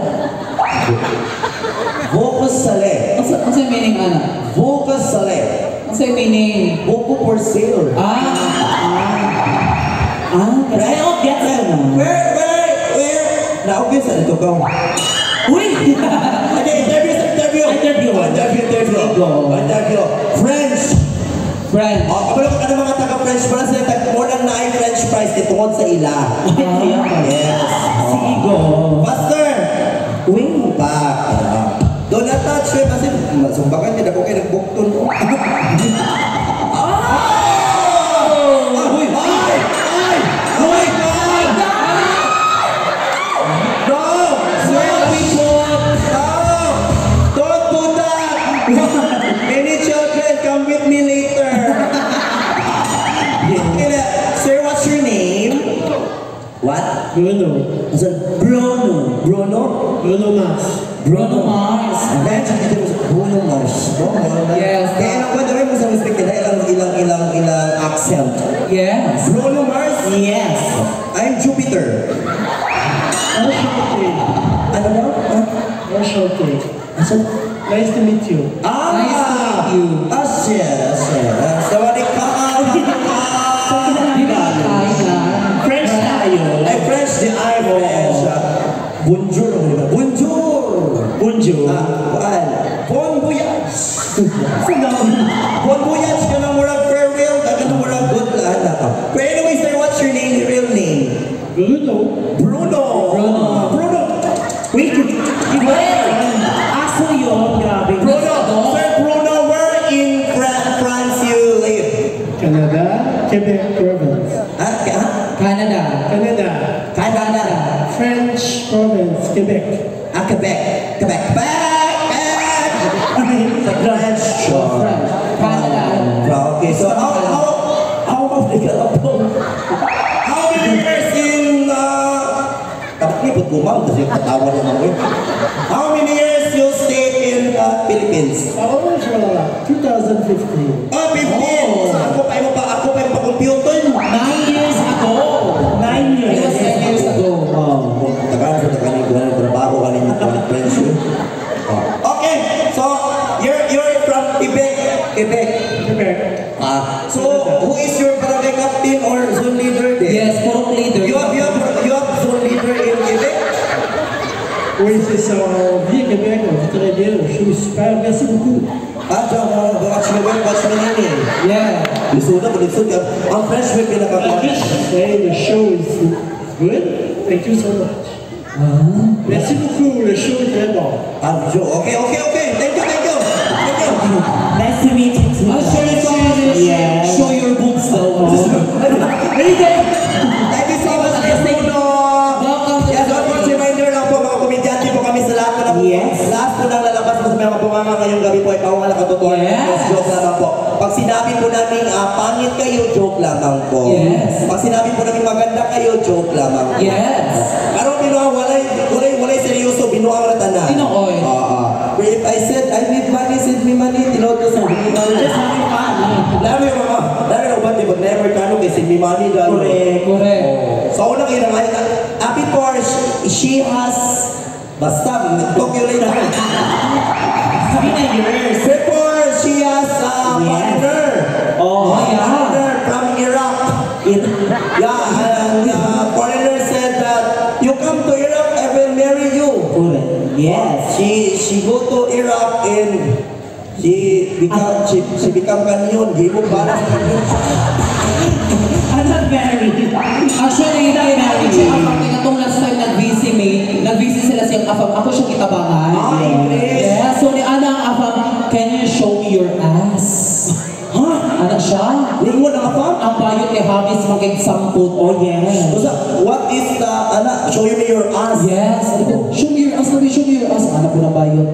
[SPEAKER 2] Vocos Sale.
[SPEAKER 3] Ang sa'yo meaning, ana?
[SPEAKER 2] Vocos Sale.
[SPEAKER 3] Ang sa'yo meaning?
[SPEAKER 2] Voco for sale.
[SPEAKER 4] Kasi ako gets ko na.
[SPEAKER 2] Where? Naugin sa ito ka.
[SPEAKER 4] Uy!
[SPEAKER 2] Okay, interview. French.
[SPEAKER 3] French.
[SPEAKER 2] Kabalo ka ng mga taga-French para sila more than 9 French fries tungod sa ila. Yes.
[SPEAKER 4] Sige, go.
[SPEAKER 2] Master. Wing back. Do not touch it kasi sumbakan niya ako kayo nagbukton. Many children, come with me later. Sir, what's your name? What?
[SPEAKER 5] Bruno.
[SPEAKER 2] Bruno.
[SPEAKER 5] Bruno Mars.
[SPEAKER 3] Bruno Mars.
[SPEAKER 2] Bruno Mars.
[SPEAKER 3] Yes.
[SPEAKER 2] Kaya alam ko, dami mo sa respect nila ilang accent.
[SPEAKER 3] Yes.
[SPEAKER 2] Bruno Mars?
[SPEAKER 4] Yes.
[SPEAKER 2] I'm Jupiter.
[SPEAKER 5] Marshall
[SPEAKER 2] Ano ba?
[SPEAKER 5] Marshall K.
[SPEAKER 2] Asan?
[SPEAKER 5] Nice to meet you.
[SPEAKER 3] Nice to meet you.
[SPEAKER 2] Yes. Sawadee ka.
[SPEAKER 4] French tayo.
[SPEAKER 2] Ay, French di ay French. Bonjour.
[SPEAKER 5] Bonjour.
[SPEAKER 2] Bon voyage. Bon voyage ka ng murag farewell, ka ng murag good anak. But anyway, sir, what's your name, your real name?
[SPEAKER 5] Bruno.
[SPEAKER 2] Bruno.
[SPEAKER 4] Wait, aso yun, grabe.
[SPEAKER 2] Sir Bruno, where in France you live?
[SPEAKER 5] Canada. Quebec province.
[SPEAKER 3] Canada.
[SPEAKER 5] Canada. French province. Quebec.
[SPEAKER 2] Quebec. Sa French.
[SPEAKER 3] French. Canada.
[SPEAKER 2] Okay, so how many years in tapos ni pag gumaw kasi katawa naman ko. How many years you stayed in Philippines?
[SPEAKER 5] 2015.
[SPEAKER 2] 15. So ako pa yung pa-computer.
[SPEAKER 3] 9 years ago.
[SPEAKER 4] 9
[SPEAKER 3] It was 10 years ago.
[SPEAKER 2] Tagaan sa tagaan ng trabaho kanina ng friends yun. Okay, so you're from Quebec.
[SPEAKER 5] Quebec.
[SPEAKER 2] So who is your barangay captain or zone leader there?
[SPEAKER 3] Yes, puro leader.
[SPEAKER 2] You have zone leader in Quebec?
[SPEAKER 5] Oui, c'est ça. Vie Québec, on vit très bien. Je suis super. Merci beaucoup.
[SPEAKER 2] Watch me nini.
[SPEAKER 3] Yeah.
[SPEAKER 2] Lisod ka. Ang French may pinakakuha.
[SPEAKER 5] Hey, the show is good. Thank you so much. Merci beaucoup. Le show est très bon.
[SPEAKER 2] Okay. Thank you.
[SPEAKER 4] Nice to meet you too.
[SPEAKER 3] I'll show you Spanish.
[SPEAKER 4] Yeah.
[SPEAKER 3] Show your boobs though.
[SPEAKER 2] Thank you so much, Miss Bruno.
[SPEAKER 3] Welcome to
[SPEAKER 2] Yes, of course, reminder lang po, mga komedyante po kami sa lahat po ng
[SPEAKER 4] Yes.
[SPEAKER 2] lahat po ng lalabas po sa mga bunganga ngayong gabi po, ikaw nga nakatotohanan.
[SPEAKER 3] Yes.
[SPEAKER 2] Joke lamang po. Pag sinabi po namin pangit kayo, joke lamang po.
[SPEAKER 3] Yes.
[SPEAKER 2] Pag sinabi po namin maganda kayo, joke lamang po.
[SPEAKER 3] Yes.
[SPEAKER 2] Pero binuha, walay seryoso, binuha ang ratanan.
[SPEAKER 3] Tinoy.
[SPEAKER 2] But if I said, I need money, send me money, tinood ko sa money.
[SPEAKER 4] Just having fun.
[SPEAKER 2] Dami na uban, di ba? Never kano kay send me money.
[SPEAKER 4] Correct.
[SPEAKER 3] Correct.
[SPEAKER 2] So, una kayo na ngayon, She has, basta, talk you later.
[SPEAKER 4] Sabi na yours.
[SPEAKER 2] Before, she has a partner.
[SPEAKER 4] Oh,
[SPEAKER 2] A
[SPEAKER 4] yeah.
[SPEAKER 2] partner from Iraq. Yeah, and foreigner said that you come to Iraq, I will marry you.
[SPEAKER 4] Correct. Yes.
[SPEAKER 2] She go to Iraq and she become kanyon. Gibong balas kanyon.
[SPEAKER 4] I'm not married.
[SPEAKER 3] Actually, hindi natin siya afam. Katong last time nag-visit sila siyang afam. Ako siyang itabangan.
[SPEAKER 2] Ah, English.
[SPEAKER 3] Yeah, so ni Ana ang afam, can you show me your ass? Ana siya.
[SPEAKER 2] Lingon ang apa?
[SPEAKER 3] Ang bayot ni Habis mag-example. Oh, yes.
[SPEAKER 2] What is the, show me your ass.
[SPEAKER 3] Yes. Show me your ass. Show me your ass. Ana po na bayot.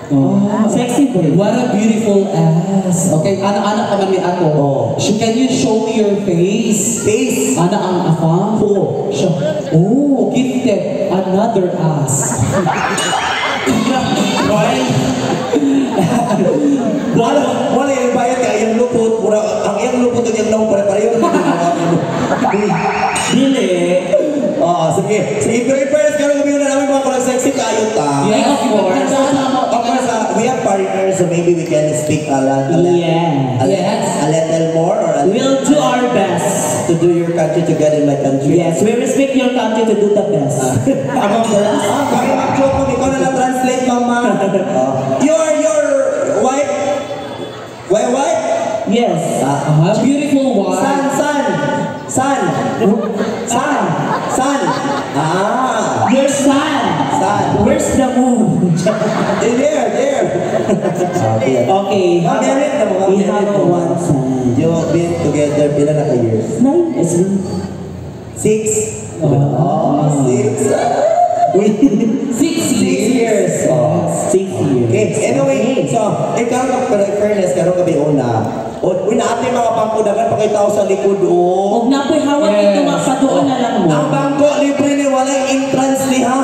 [SPEAKER 3] Oh,
[SPEAKER 4] Sexy boy.
[SPEAKER 3] what a beautiful ass. Okay, anak-anak naman ni ako.
[SPEAKER 2] Oh.
[SPEAKER 3] Can you show me your face?
[SPEAKER 2] Face.
[SPEAKER 3] Ana ang afam.
[SPEAKER 2] Oh.
[SPEAKER 3] Siya. Oh, gifted. Another ass.
[SPEAKER 2] Right? Wala yung bayad ka, yung lupot, ang iyang lupot at yung naong pare-pareho.
[SPEAKER 4] Dili.
[SPEAKER 2] Sige. Sige, pero i-first ka kami na namin mga kulang sexy tayo ta.
[SPEAKER 3] Yeah, of course.
[SPEAKER 2] Of course, we have partners, so maybe we can speak a little more or a
[SPEAKER 4] We'll do our best.
[SPEAKER 2] to do your country together in my country.
[SPEAKER 4] Yes, we respect your country to do the best.
[SPEAKER 2] Among the kami mag-joke kung ikaw na translate mama. Your wife? Wife?
[SPEAKER 4] Yes.
[SPEAKER 3] Beautiful one.
[SPEAKER 2] Son.
[SPEAKER 4] Your son.
[SPEAKER 2] Son.
[SPEAKER 4] Where's the moon?
[SPEAKER 2] There.
[SPEAKER 4] Okay.
[SPEAKER 2] Married na mga
[SPEAKER 4] We have one son.
[SPEAKER 2] You've been together pila na ka years?
[SPEAKER 4] 9 is
[SPEAKER 2] 6.
[SPEAKER 4] Oh.
[SPEAKER 2] 6.
[SPEAKER 3] 6 years.
[SPEAKER 4] 6 years.
[SPEAKER 2] Okay, anyway, so, ikaw ka fairness, karoon kami una. O, natin mga bangko, dagan pa kay tao sa likod, o.
[SPEAKER 4] Huwag na po'y hawak
[SPEAKER 3] Yes.
[SPEAKER 4] ito, mapadoon na lang mo.
[SPEAKER 2] Ang bangko, libre ni, walang entrance ni, ha?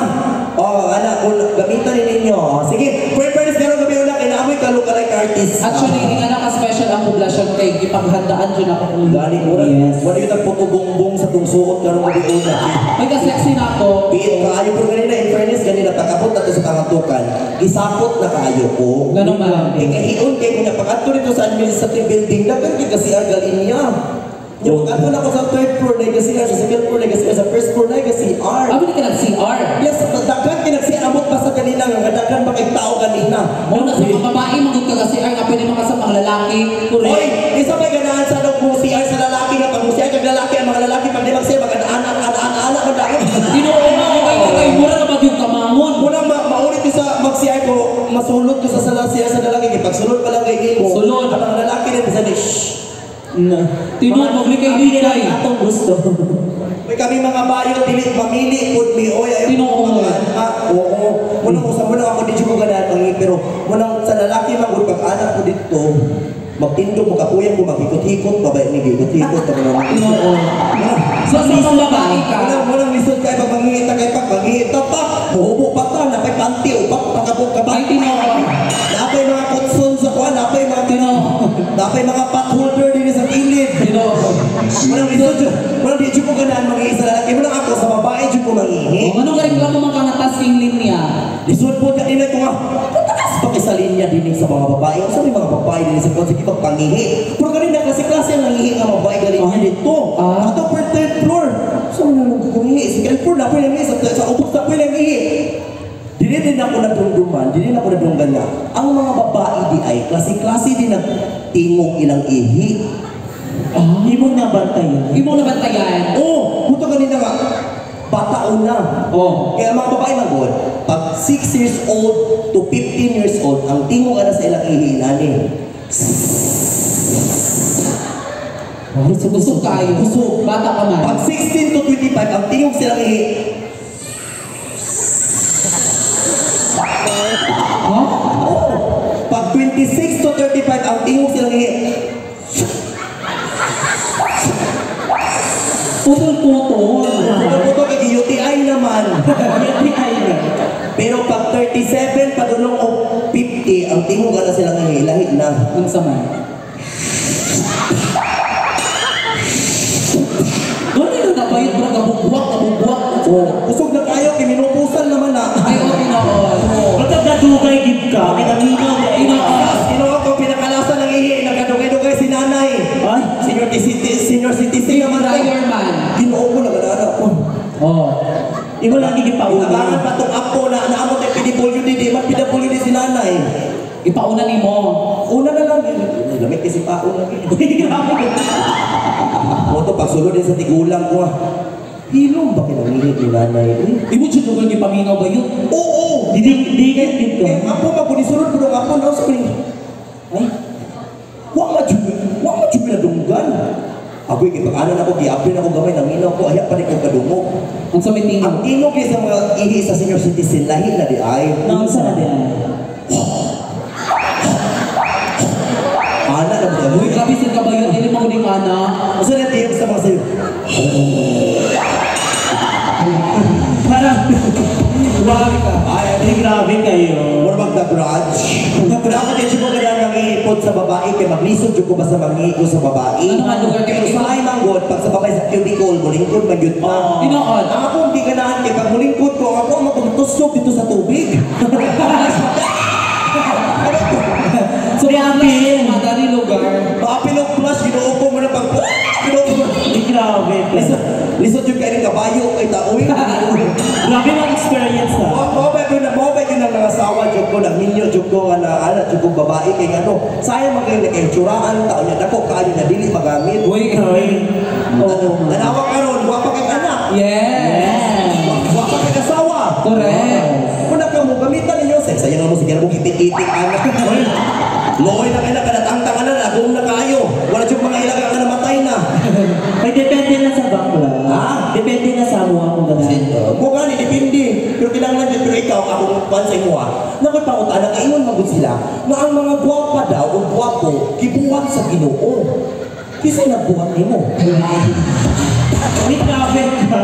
[SPEAKER 2] O, anak, gamitan ni ninyo. Sige, fairness, karoon kami una, kinaamoy ka look-alike artist.
[SPEAKER 3] Actually, hindi nga naka-special ang poblasyon kay ipaghandaan dyan ako kung
[SPEAKER 2] Gani mo rin, wala yung nagputubong-bong sa tungsuot, karoon kami una.
[SPEAKER 3] Ay, ka-sexy na ako.
[SPEAKER 2] Piit ka, ayaw ko ganina, in fairness, ganina, pagkapot na to sa pangantukan, isapot na kaayo ko.
[SPEAKER 3] Ganun ba?
[SPEAKER 2] Ikahion kayo niya, pag-ato nito sa administrative building, dapat kayo kasi agalin niya. Yung pag-ato na ko sa third floor na CR, sa second floor na CR, sa first floor na CR.
[SPEAKER 3] Abi na ka nag-CR.
[SPEAKER 2] Yes, dagan kayo nag-CR, amot pa sa kanina, dagan pa kayo tao kanina.
[SPEAKER 3] Muna sa mga babae, magod ka CR nga pwede mga sa mga lalaki.
[SPEAKER 2] Hoy, isa may ganahan sa dog mo CR sa lalaki nga pag mo CR kag lalaki, ang mga lalaki pag di mag-CR, mag-anak, magdagod.
[SPEAKER 3] Ginoo na ako kay mura na ba yung kamamon?
[SPEAKER 2] Munang maulit ko sa mag-CR ko, masulot ko sa CR sa lalaki, kaya pag sulot pa lang kay mo.
[SPEAKER 3] Sulod.
[SPEAKER 2] Ang mga lalaki din, sa
[SPEAKER 3] Tinuod mo kay Dikay.
[SPEAKER 4] Atong gusto.
[SPEAKER 2] may kami mga bayo, dili mamili, pud mi, oy, ayaw
[SPEAKER 3] Tinuod mo.
[SPEAKER 2] Oo. Munang sa munang ako di ko ganahan pangi, pero munang sa lalaki magud pag anak ko dito, magtindog mo kapuyan ko, mag-ikot-ikot, babay ni ikot-ikot,
[SPEAKER 3] Tinuod. So sa mga babae ka,
[SPEAKER 2] Munang lisod kay pag mangita kay pag mangita pa, muhubo pa ta, napay panty, upak, pagkabog ka ba?
[SPEAKER 3] ay tinuod.
[SPEAKER 2] Napay mga kutson sa kuwan, napay mga
[SPEAKER 3] Tinuod.
[SPEAKER 2] napay mga pot holder din sa gilid.
[SPEAKER 3] Tinuod.
[SPEAKER 2] Munang lisod, munang di ko ganahan mangihi sa lalaki, munang ako sa babae, di ko mangihi.
[SPEAKER 3] O, anong reklamo mga kangatas king linya?
[SPEAKER 2] Lisod po ka dinay ko nga, patakas pa kay sa linya din sa mga babae. O sa mga babae din sa kuwan, sige pagpangihi. Pero kanina klase-klase ang nangihi nga babae galing niya dito. Ato per third floor. So, ano nang kumihi? Second floor na po yung sa upos na po yung ihi. Dili din ako nadungduman, dili din ako nadunggan na. Ang mga babae di ay, klase-klase din nagtingog ilang ihi.
[SPEAKER 4] Imo na bantayan.
[SPEAKER 3] Imo na bantayan.
[SPEAKER 2] Oo, buto kanina nga, bataon na.
[SPEAKER 3] Oh.
[SPEAKER 2] Kaya mga babae magod, pag 6 years old to 15 years old, ang tingog na sa ilang ihi nani.
[SPEAKER 3] Gusto kayo.
[SPEAKER 2] Gusto.
[SPEAKER 3] Bata ka man.
[SPEAKER 2] Pag 16 to 25, ang tingog silang ihi.
[SPEAKER 3] Huh?
[SPEAKER 2] Pag 26 to 35, ang tingog silang ihi.
[SPEAKER 3] Putol-putol.
[SPEAKER 2] Ito kay UTI naman.
[SPEAKER 4] UTI na.
[SPEAKER 2] Pero pag 37, padulong o 50, ang tingog na silang ihi. Lahi na.
[SPEAKER 3] Ang sama. Gano'n na ba yung nabugwak?
[SPEAKER 2] Kusog na kayo, kiminupusan naman na.
[SPEAKER 3] Ay, o, tinoon.
[SPEAKER 5] Matag nadugay gid ka, kinaminaw na
[SPEAKER 2] Tinoon ko, pinakalasa ng ihi, nagkadugay-dugay si nanay.
[SPEAKER 5] Ay,
[SPEAKER 2] Senior citizen naman.
[SPEAKER 3] Driver man.
[SPEAKER 2] Ginoo ko, nagdadaan ako.
[SPEAKER 3] Oh.
[SPEAKER 5] ikaw lang gigit pa
[SPEAKER 2] Abangan pa itong apo na naamot ay PWD, mat PWD si nanay.
[SPEAKER 3] Ipauna ni mo.
[SPEAKER 2] Una na lang, lamit kasi pa una. Mo to pagsulod din sa tigulang ko. Hilom ba kinamihit ni nanay?
[SPEAKER 3] Imo dyan lugar ni Paminaw ba yun?
[SPEAKER 2] Oo!
[SPEAKER 5] Di ka
[SPEAKER 2] Eh, apo magunisulod ko ng apo na sa kanya. Ay, wak ma dunggan. Ako yung ipakanan ako, giapin ako gamay, naminaw ko, ayak pa rin kong kadungog.
[SPEAKER 3] Ang sa may tingin.
[SPEAKER 2] Ang tingog niya sa mga ihi sa senior citizen, lahi na di ay.
[SPEAKER 5] Nangsa na din.
[SPEAKER 2] Ana na ba?
[SPEAKER 3] Uy, grabe sila ba yun? Hindi mo uling ana.
[SPEAKER 2] Masa na tiyog sa mga sayo?
[SPEAKER 5] Parang,
[SPEAKER 3] Grabe ka.
[SPEAKER 5] ay, grabe kayo.
[SPEAKER 2] Or magda-grudge. Pero ako din siya ko kaya nangiipod sa babae, kaya maglisod ko ba sa mangiipod sa babae?
[SPEAKER 3] Ano nga lugar kayo?
[SPEAKER 2] Pero sa ay manggod, pag sa babae sa cubicle, mulingkod, magyod pa.
[SPEAKER 3] Tinoon.
[SPEAKER 2] Ang ako hindi ganahan kay pag mulingkod ko, ako ang magtusok dito sa tubig.
[SPEAKER 3] So,
[SPEAKER 5] Grabe.
[SPEAKER 3] madali lugar.
[SPEAKER 2] Mapilog plus, ginoo ko mo na pag... Ginoo ko mo.
[SPEAKER 5] Di grabe.
[SPEAKER 2] Lisod yung kayo ng kabayo, ay taoy.
[SPEAKER 5] Grabe mga experience ha.
[SPEAKER 2] Mabay ko na mga asawa, jud ko, nagminyo, jud ko, alat, jud ko babae, kay ano, sayang magaling na kayo, tsuraan, taon niya, dako, kayo na dili magamit.
[SPEAKER 3] Uy,
[SPEAKER 2] Nanawag ka ron, wapa kay anak.
[SPEAKER 3] yes.
[SPEAKER 2] Wapa kay asawa.
[SPEAKER 3] Correct.
[SPEAKER 2] Kung na ka mo, gamitan ninyo, sayang mo, sige na mong itik-itik, anak. Loy na kayo na, kanatang-tanga na, nagong na kayo. Wala yung mga ilaga ka namatay na.
[SPEAKER 5] May depende na sa bakla.
[SPEAKER 2] Ha?
[SPEAKER 5] Depende na sa mo kung gano'n.
[SPEAKER 2] Kung gani, depende. Pero kailangan din, pero ikaw, akong kwan sa imo ha. Nakot pa uta, nakaingon magod sila, na ang mga guwapa daw, o guwapo, kibuhat sa Ginoo. Kasi nagbuhat ni mo.
[SPEAKER 5] May grabe ka.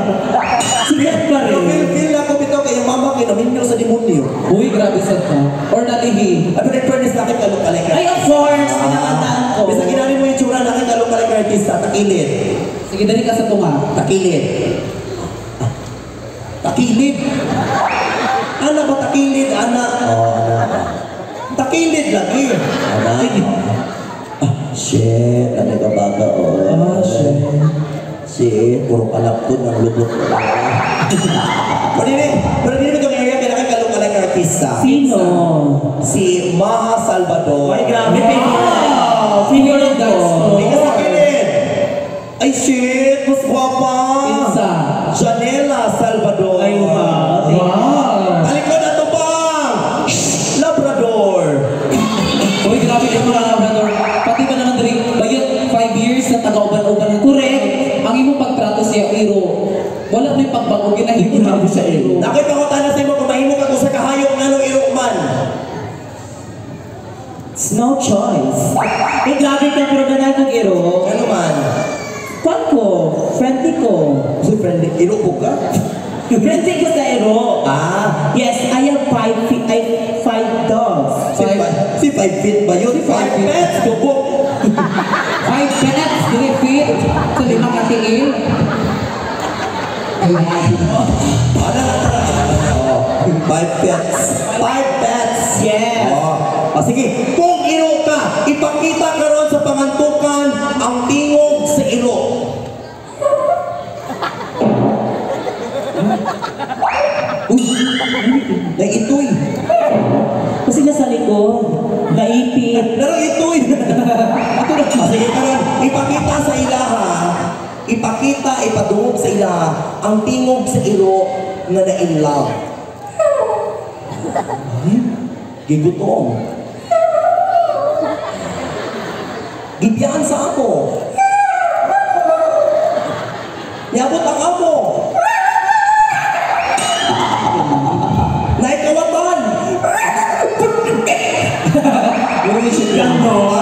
[SPEAKER 5] Sigat ka
[SPEAKER 2] Pero
[SPEAKER 5] rin.
[SPEAKER 2] feel na ko bitaw kayo mama kayo naminyo sa demonyo.
[SPEAKER 3] Uy, grabe sad ka. Or nalihi.
[SPEAKER 2] Ano na fairness natin kalok-kalay ka?
[SPEAKER 5] Ay, of course. Pinakataan ko.
[SPEAKER 2] Bisa ginani mo yung tsura natin kalok-kalay ka artista, takilid.
[SPEAKER 3] Sige, dali ka sa tunga.
[SPEAKER 2] Takilid. Takilid? Ana ba takilid? Ana? Oo, ana. Takilid lagi. Ana? Shit, ano ka baga? Shit, puro kalaptod ng lubot. Pero hindi mo itong area, kailangan kalong-kalay ka artista.
[SPEAKER 5] Sino?
[SPEAKER 2] Si Maha Salvador.
[SPEAKER 5] Ay, grabe.
[SPEAKER 3] Wow! Figure of that
[SPEAKER 2] Hindi ka sa kilid. Ay, shit! Mas guwapa!
[SPEAKER 3] Pinsa.
[SPEAKER 2] Janela Salvador.
[SPEAKER 5] Ay, wow.
[SPEAKER 3] Wow!
[SPEAKER 2] Talikod na to bang! Labrador.
[SPEAKER 3] Uy, grabe ka mga labrador. Pati ba naman dali, bayot 5 years na taga-uban-uban. Correct. Ang imong pagtrato siya, Iro. Wala may pagbago, ginahimo
[SPEAKER 5] Grabe sa Iro.
[SPEAKER 2] Nakita ko tayo sa imo kung mahimo ka kung sa kahayok nga nung irukman.
[SPEAKER 5] It's no choice. Eh, grabe ka, pero ganun kong iro.
[SPEAKER 2] Ano man?
[SPEAKER 5] Kwan ko, friendly ko.
[SPEAKER 2] Si friendly, irupog ka?
[SPEAKER 5] Friendly ko sa iro.
[SPEAKER 2] Ah,
[SPEAKER 5] Yes, I have 5 dogs.
[SPEAKER 2] si 5 feet ba yun? 5
[SPEAKER 3] feet.
[SPEAKER 2] pets, bubok.
[SPEAKER 3] 5 pets, dili feet. Sa limang katiil.
[SPEAKER 2] Ano na talaga? 5 pets. 5 pets.
[SPEAKER 5] Yes.
[SPEAKER 2] Oh, sige, kung iro ka, ipakita ka ron sa pangantukan ang tingog sa iro. Na ito'y.
[SPEAKER 5] Kasi nasa likod, naipit.
[SPEAKER 2] Pero ito'y. Sige karon, ipakita sa ilaha, ipadungog sa ilaha, ang tingog sa iro nga na-in love. Gigutong. Gibiyaan sa ako. Niabot ang amo. Naikawatan.
[SPEAKER 5] Yan no.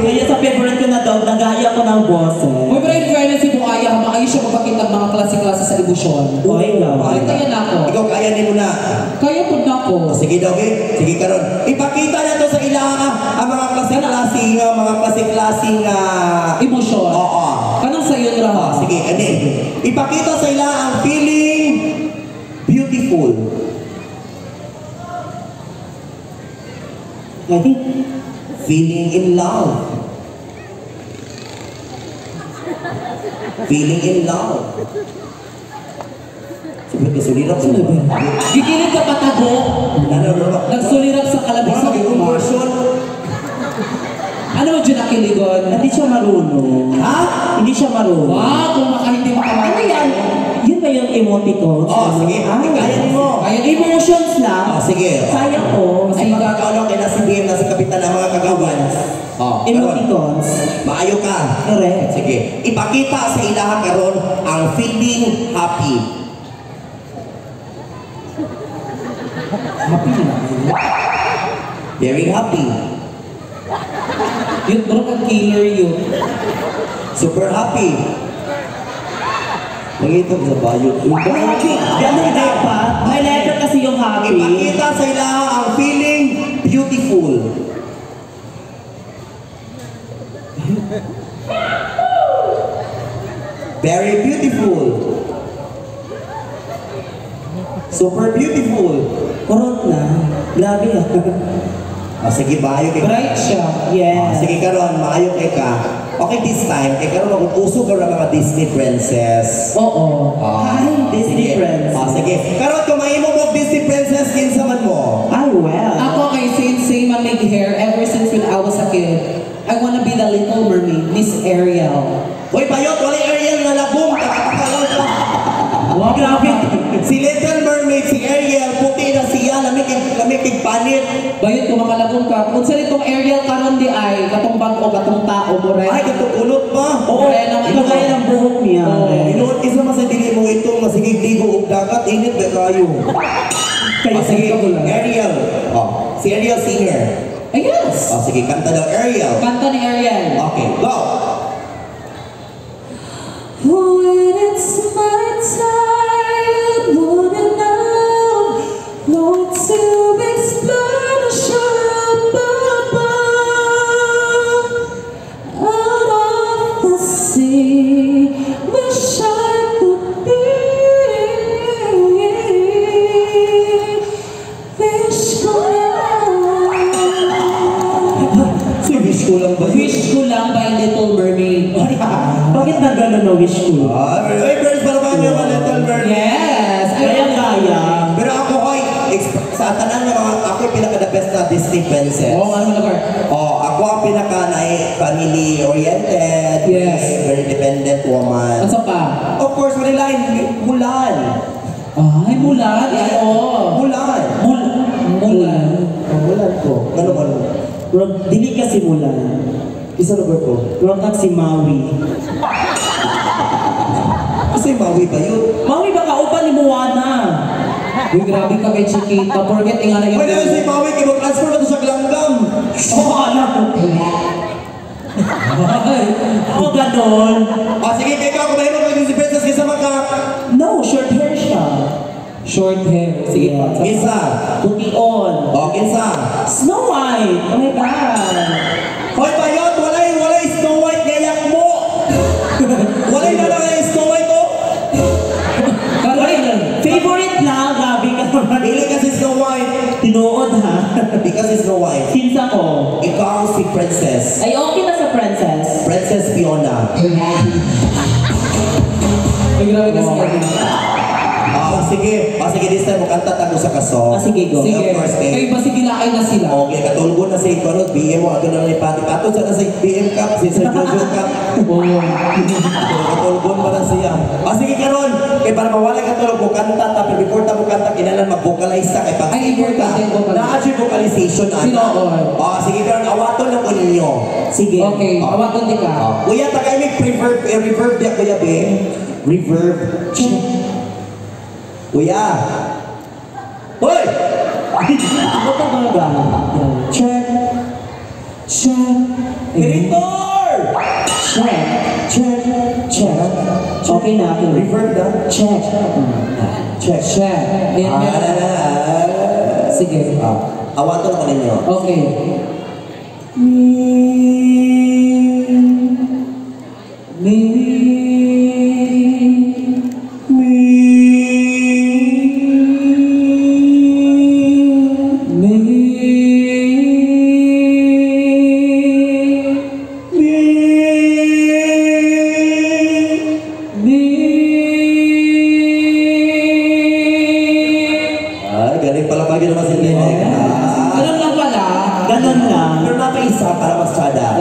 [SPEAKER 5] Kaya sa favorite ko na dog, nagaya ko ng boses.
[SPEAKER 3] Uy, pero in fairness, si Buaya, maayos siya magpakita ng mga klase-klase sa ebosyon.
[SPEAKER 5] Oy, lang.
[SPEAKER 3] Kaya na ako.
[SPEAKER 2] Ikaw kaya ni mo na.
[SPEAKER 3] Kaya po na ako.
[SPEAKER 2] Sige daw, okay? Sige karon. Ipakita na to sa ilaha ang mga klase-klaseng
[SPEAKER 3] Emosyon.
[SPEAKER 2] Oo.
[SPEAKER 3] Kanang sa yun, Raha.
[SPEAKER 2] Sige, ano? Ipakita sa ilaha ang feeling beautiful. beautiful.
[SPEAKER 6] I think
[SPEAKER 2] Feeling in love. Feeling in love. Sabi ka, sulirap sa nabi.
[SPEAKER 3] Gikilig ka patago. Nagsulirap sa kalabing sa
[SPEAKER 2] version.
[SPEAKER 3] Ano mo dyan nakiligon?
[SPEAKER 6] hindi siya marunong.
[SPEAKER 2] Ha?
[SPEAKER 6] Hindi siya marunong.
[SPEAKER 3] Wow, kung hindi makamali.
[SPEAKER 6] Ano yan? Yun ba yung emoticons?
[SPEAKER 2] Oh, sige. Kaya mo.
[SPEAKER 3] Kaya
[SPEAKER 6] Emotions lang.
[SPEAKER 2] Sige.
[SPEAKER 6] Kaya ko.
[SPEAKER 2] Ay, magkakaano kay nasa BM, nasa kapitan ng mga kagawan. Oh,
[SPEAKER 6] Emoticons.
[SPEAKER 2] maayo ka.
[SPEAKER 6] Correct.
[SPEAKER 2] Sige. Ipakita sa ilaha karon ang feeling happy.
[SPEAKER 3] Happy na.
[SPEAKER 2] Very happy.
[SPEAKER 3] Yun, bro, kang killer yun.
[SPEAKER 2] Super happy. Nangitog sa bayot.
[SPEAKER 6] Happy. Ganun dapat. May letter kasi yung happy.
[SPEAKER 2] Ipakita sa ilaha ang feeling beautiful. Very beautiful. Super beautiful.
[SPEAKER 6] Kurot na. Grabe ah.
[SPEAKER 2] Sige, maayo kay
[SPEAKER 3] Bright siya.
[SPEAKER 6] Yes.
[SPEAKER 2] Sige karon, maayo kay ka. Okay, this time, kay karon mag-uso ka ng mga Disney princess.
[SPEAKER 3] Oo.
[SPEAKER 6] Hi, Disney
[SPEAKER 2] sige.
[SPEAKER 6] princess.
[SPEAKER 2] Sige. Karon, kumain mo Disney princess, kinsa man mo.
[SPEAKER 6] Ay, well.
[SPEAKER 3] Ako kay same I make hair ever since when I was a kid. I wanna be the Little Mermaid, Miss Ariel.
[SPEAKER 2] Hoy, bayot, wala Ariel nga labong. Takatakalang ka.
[SPEAKER 3] Wow, grabe.
[SPEAKER 2] Si Little Mermaid, si Ariel, puti na siya, lamig panit.
[SPEAKER 3] Bayot ko makalagong ka. Kung sa nitong Ariel karon di ay, katong bago, katong tao mo rin.
[SPEAKER 2] Ay, katulot pa.
[SPEAKER 6] Oo, ito kaya ng buhok niya.
[SPEAKER 3] Oo.
[SPEAKER 2] Inuot isa mas dili mo ito, masigig ligo ug dagat, init ba kayo? Sige, Ariel. Oh, si Ariel singer.
[SPEAKER 3] Ay, yes.
[SPEAKER 2] Oh, sige, kanta daw Ariel.
[SPEAKER 3] Kanta ni Ariel.
[SPEAKER 2] Okay, go.
[SPEAKER 4] When it's my time, wanna know what to explore the shore above. Out of the sea, wish I could be. Wish ko
[SPEAKER 2] Si wish ko lang ba?
[SPEAKER 3] Wish ko lang by Little Mermaid.
[SPEAKER 6] Bakit na gano'n na wish ko?
[SPEAKER 2] Ay, girls, para ba naman Little Mermaid?
[SPEAKER 3] Yes.
[SPEAKER 6] Kaya.
[SPEAKER 2] Pero ako ko'y, sa tanan ng mga, ako yung pinaka-the best na Disney princess.
[SPEAKER 3] Oo, ano na
[SPEAKER 2] Ako ang family-oriented,
[SPEAKER 3] Yes.
[SPEAKER 2] very independent woman.
[SPEAKER 3] Ano pa?
[SPEAKER 2] Of course, Manila, Mulan.
[SPEAKER 3] Ay, Mulan. Oo.
[SPEAKER 2] Mulan.
[SPEAKER 3] Mulan.
[SPEAKER 2] Mulan ko. Ano ba?
[SPEAKER 6] Dili ka simulan.
[SPEAKER 2] Isa na ba ko?
[SPEAKER 6] Rokat si Maui.
[SPEAKER 2] Kasi Maui ba yun?
[SPEAKER 6] Maui ba kaupan ni Moana?
[SPEAKER 3] Uy, grabe ka kay Chiquita. Forget nga na
[SPEAKER 2] Pwede na si Maui, i-transfer na to sa Glanggam.
[SPEAKER 6] Oo, anak ko. Ako ganon.
[SPEAKER 2] Sige, kaya ako ba yun si princess kaysa maka?
[SPEAKER 6] No, short hair siya.
[SPEAKER 3] Short hair. Sige pa.
[SPEAKER 2] Kinsa?
[SPEAKER 6] Puti-on.
[SPEAKER 2] Kinsa?
[SPEAKER 6] Snow White. Oh my God.
[SPEAKER 2] Hoy, bayot, walay Snow White ngayak mo. Walay na lang yung Snow White, oh.
[SPEAKER 6] Favorite lang. Grabe ka naman.
[SPEAKER 2] Hindi kasi Snow White.
[SPEAKER 6] Tinuod ha.
[SPEAKER 2] Hindi kasi Snow White.
[SPEAKER 6] Sinsa ko.
[SPEAKER 2] Ikaw si princess.
[SPEAKER 6] Ay, okay na sa princess.
[SPEAKER 2] Princess Fiona.
[SPEAKER 3] Uy, grabe kasi kanya.
[SPEAKER 2] Sige, this time kanta tago sa kaso.
[SPEAKER 6] Sige, go.
[SPEAKER 3] Sige.
[SPEAKER 2] Of course,
[SPEAKER 3] Kayo ba sigilaay na sila?
[SPEAKER 2] Okay, katulgo na si Ikonot, BM mo, ato na ni Pati Pato, sana sa BM Cup, si Sir Jojo Cup. Katulgo pa na siya. Sige karon, kay para mawala katulog mo kanta, tapi before ta mo kanta, kinalan mag-vocalize ta, kay pag
[SPEAKER 3] Ay, important yung vocalize.
[SPEAKER 2] na-achieve vocalization,
[SPEAKER 3] Sinoon?
[SPEAKER 2] Sige karon, awaton lang ko ninyo.
[SPEAKER 6] Sige.
[SPEAKER 3] Okay, awaton di ka.
[SPEAKER 2] Kuya, tagay may reverb diya, Kuya B. Reverb. Kuya! Hoy!
[SPEAKER 6] Ano pa ba? Check. Check.
[SPEAKER 2] Editor!
[SPEAKER 6] Check. Check. Check. Okay na ako.
[SPEAKER 2] Reverb na?
[SPEAKER 6] Check.
[SPEAKER 2] Check.
[SPEAKER 3] Check. Ayan, meron. Sige.
[SPEAKER 2] Awaton ko ninyo.
[SPEAKER 3] Okay. Me.
[SPEAKER 2] galing pala pag naman si Nenay.
[SPEAKER 3] Ganun lang pala.
[SPEAKER 6] Ganon lang.
[SPEAKER 2] Pero napaisa para mas tsada.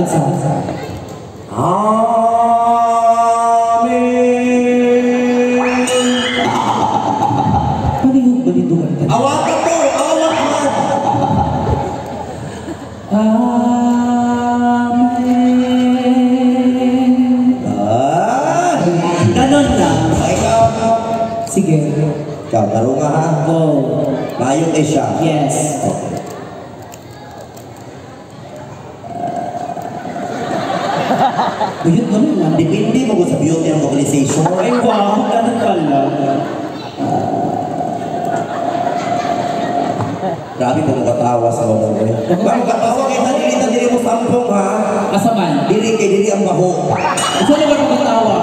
[SPEAKER 2] Amen.
[SPEAKER 3] Palihog-balitugan ka.
[SPEAKER 2] Awakan po! Awak man!
[SPEAKER 3] Amen.
[SPEAKER 6] Ganon lang.
[SPEAKER 2] Ikaw.
[SPEAKER 3] Sige.
[SPEAKER 2] Ikaw, taro nga ha.
[SPEAKER 3] Go.
[SPEAKER 2] Mayong eh siya.
[SPEAKER 3] Yes. Ayun, ganun lang.
[SPEAKER 2] Depende mo kung sa beauty ng vocalization.
[SPEAKER 6] Ay, wow. Ganon pala.
[SPEAKER 2] Grabe po katawa sa mga mga. Bakit katawa kayo nanilita diri mo sampung ha?
[SPEAKER 3] Asaman.
[SPEAKER 2] Diri kay diri ang baho.
[SPEAKER 3] Ito na ba ang katawa?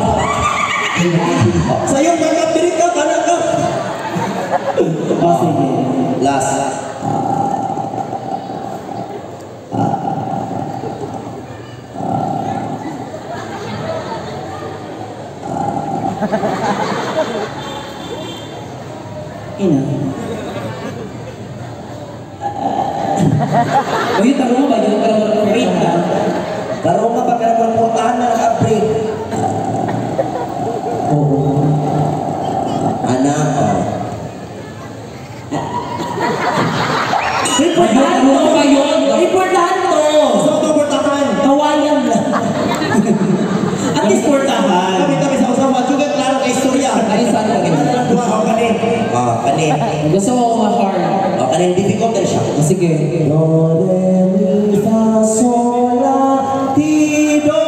[SPEAKER 2] Sa'yo kakap diri ka, tanak ka.
[SPEAKER 6] O, sige.
[SPEAKER 2] Last.
[SPEAKER 6] Ina.
[SPEAKER 3] Ayun, taro mo ba? Yung taro mo.
[SPEAKER 6] Wait lang.
[SPEAKER 2] Karoon nga pagka nagpurtahan na nag-upgrade.
[SPEAKER 3] Oo.
[SPEAKER 2] Anak, oh.
[SPEAKER 3] Ayun, taro mo ba yun?
[SPEAKER 6] Importante to.
[SPEAKER 2] Gusto ko purtahan.
[SPEAKER 6] Kawayan lang. At least portahan.
[SPEAKER 2] Kami sa usawa, juga klaro kay istorya.
[SPEAKER 3] Ay, saan ka ganun?
[SPEAKER 2] Ano duha o kanin? Kanin.
[SPEAKER 3] Gusto mo ma-hard.
[SPEAKER 2] Kanin difficult din siya.
[SPEAKER 3] Sige.
[SPEAKER 2] Do, re, mi, fa, sol, la, ti, do.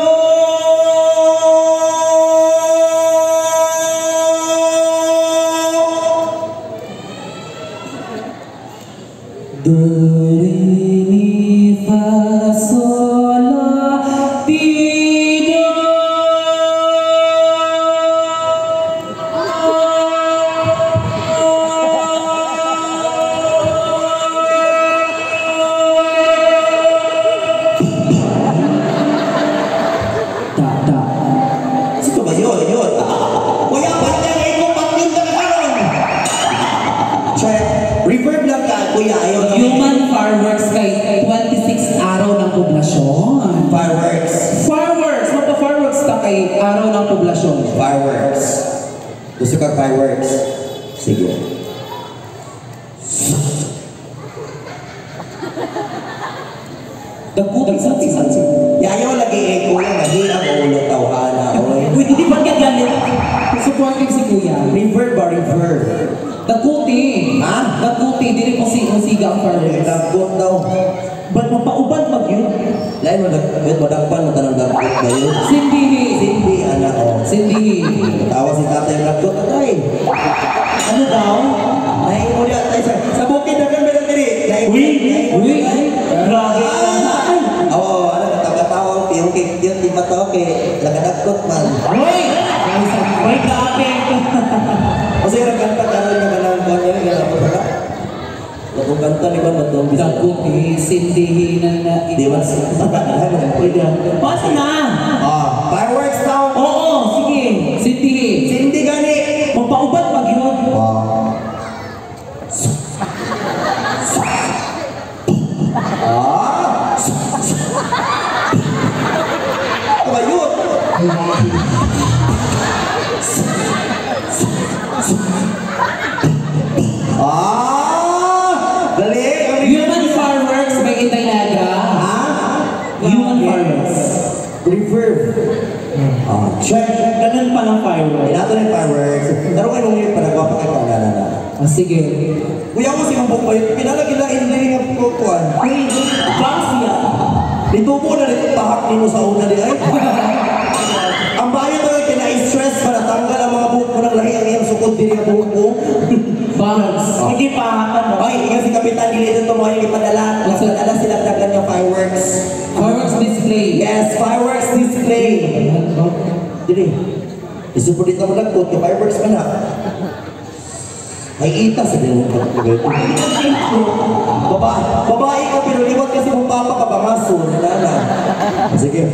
[SPEAKER 3] Do, re, mi, fa, sol, la, ti, do. Da.
[SPEAKER 2] Sito ba yun? Yun. Kuya, ba't yan ay kung ba't yun na karon? Check. Reverb lang ka, kuya. Ayaw na.
[SPEAKER 3] Human fireworks kay 26 araw ng poblasyon.
[SPEAKER 2] Fireworks.
[SPEAKER 3] Fireworks! Magpa-fireworks ta kay araw ng poblasyon.
[SPEAKER 2] Fireworks. Gusto ka fireworks? Sige.
[SPEAKER 3] Dagkutan sa tisan.
[SPEAKER 2] Yayaw lagi echo yan. Mahirap o ulo tawhana.
[SPEAKER 6] Uy, hindi pa ka galit.
[SPEAKER 3] Supporting si Kuya.
[SPEAKER 2] Reverb ba reverb?
[SPEAKER 3] Dagkuti.
[SPEAKER 2] Ha?
[SPEAKER 3] Dagkuti. Dili po si Usiga ang fireworks.
[SPEAKER 2] Dagkot daw.
[SPEAKER 6] Ba't mapaubad mag yun?
[SPEAKER 2] Lain mo madagpan mo tanong dagkot ba yun?
[SPEAKER 3] Sindihi.
[SPEAKER 2] Hindi, anak o.
[SPEAKER 3] Sindihi.
[SPEAKER 2] Tawa si tatay ang dagkot. Atay.
[SPEAKER 6] Ano daw?
[SPEAKER 2] Ay, mo niya. Sa bukid na kami lang diri.
[SPEAKER 6] Uy!
[SPEAKER 3] Uy!
[SPEAKER 6] Grabe ka.
[SPEAKER 2] Oo, ano, taga-tawang yung cake yun, di ba tawag eh, lagadagkot man.
[SPEAKER 3] Uy!
[SPEAKER 6] Uy, grabe.
[SPEAKER 2] Kasi nagkanta ka rin naman ang buwan yun, gano'n mo ba? Nagkanta ni ba matong bisa?
[SPEAKER 3] Dagkuti. Sindihi na
[SPEAKER 2] Di ba?
[SPEAKER 6] Pwede. Pasi na.
[SPEAKER 2] Fireworks daw!
[SPEAKER 6] Oo, sige.
[SPEAKER 3] Sindihi.
[SPEAKER 2] Hindi gani!
[SPEAKER 6] Mapaubad mag yun.
[SPEAKER 2] Kabayot! Dali!
[SPEAKER 3] Human fireworks by Itay Nagra. Human fireworks.
[SPEAKER 2] Reverb. Check.
[SPEAKER 6] Ganun pa ng fireworks.
[SPEAKER 2] Inato na yung fireworks. Pero kayo nung yung panagawa pa kayo na.
[SPEAKER 3] Sige.
[SPEAKER 2] Kuya ko si Mambok pa yun. Pinalagila hindi nga kukuhan.
[SPEAKER 6] Uy, Basia.
[SPEAKER 2] Dito po na rin tahak nino sa una di ay. Ang bayan na kina-stress para tanggal ang mga buhok mo ng lahi ang iyang sukod diri ang buhok mo.
[SPEAKER 3] Bangs.
[SPEAKER 6] Hindi pa ano.
[SPEAKER 2] Ay, ikaw si Kapitan dili dito mo yung ipadala. Nagpadala sila dagan yung fireworks.
[SPEAKER 3] Fireworks display.
[SPEAKER 2] Yes, fireworks display. Dili. Isupo dito mo nagput, yung fireworks ka na. Ay, ita sa din mo babae ka, pero liwat kasi mong papa ka, bangaso, nana. Sige.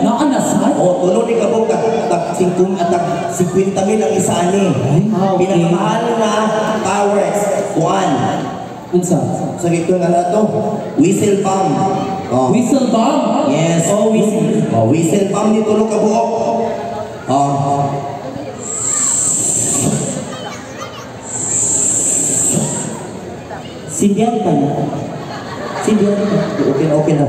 [SPEAKER 3] Naanasad?
[SPEAKER 2] O, tulo ni kabog tag 50 mil ang isa ni.
[SPEAKER 3] okay.
[SPEAKER 2] Pinakamahal na towers. One.
[SPEAKER 3] Unsa?
[SPEAKER 2] Sa gito nga na to. Whistle pump. Oh.
[SPEAKER 3] Whistle bomb?
[SPEAKER 2] Yes.
[SPEAKER 3] Oh, whistle.
[SPEAKER 2] Oh, whistle pump ni tulo kabuok. Oh.
[SPEAKER 6] Sindihan pa na. Sindihan pa.
[SPEAKER 2] Okay na, okay na.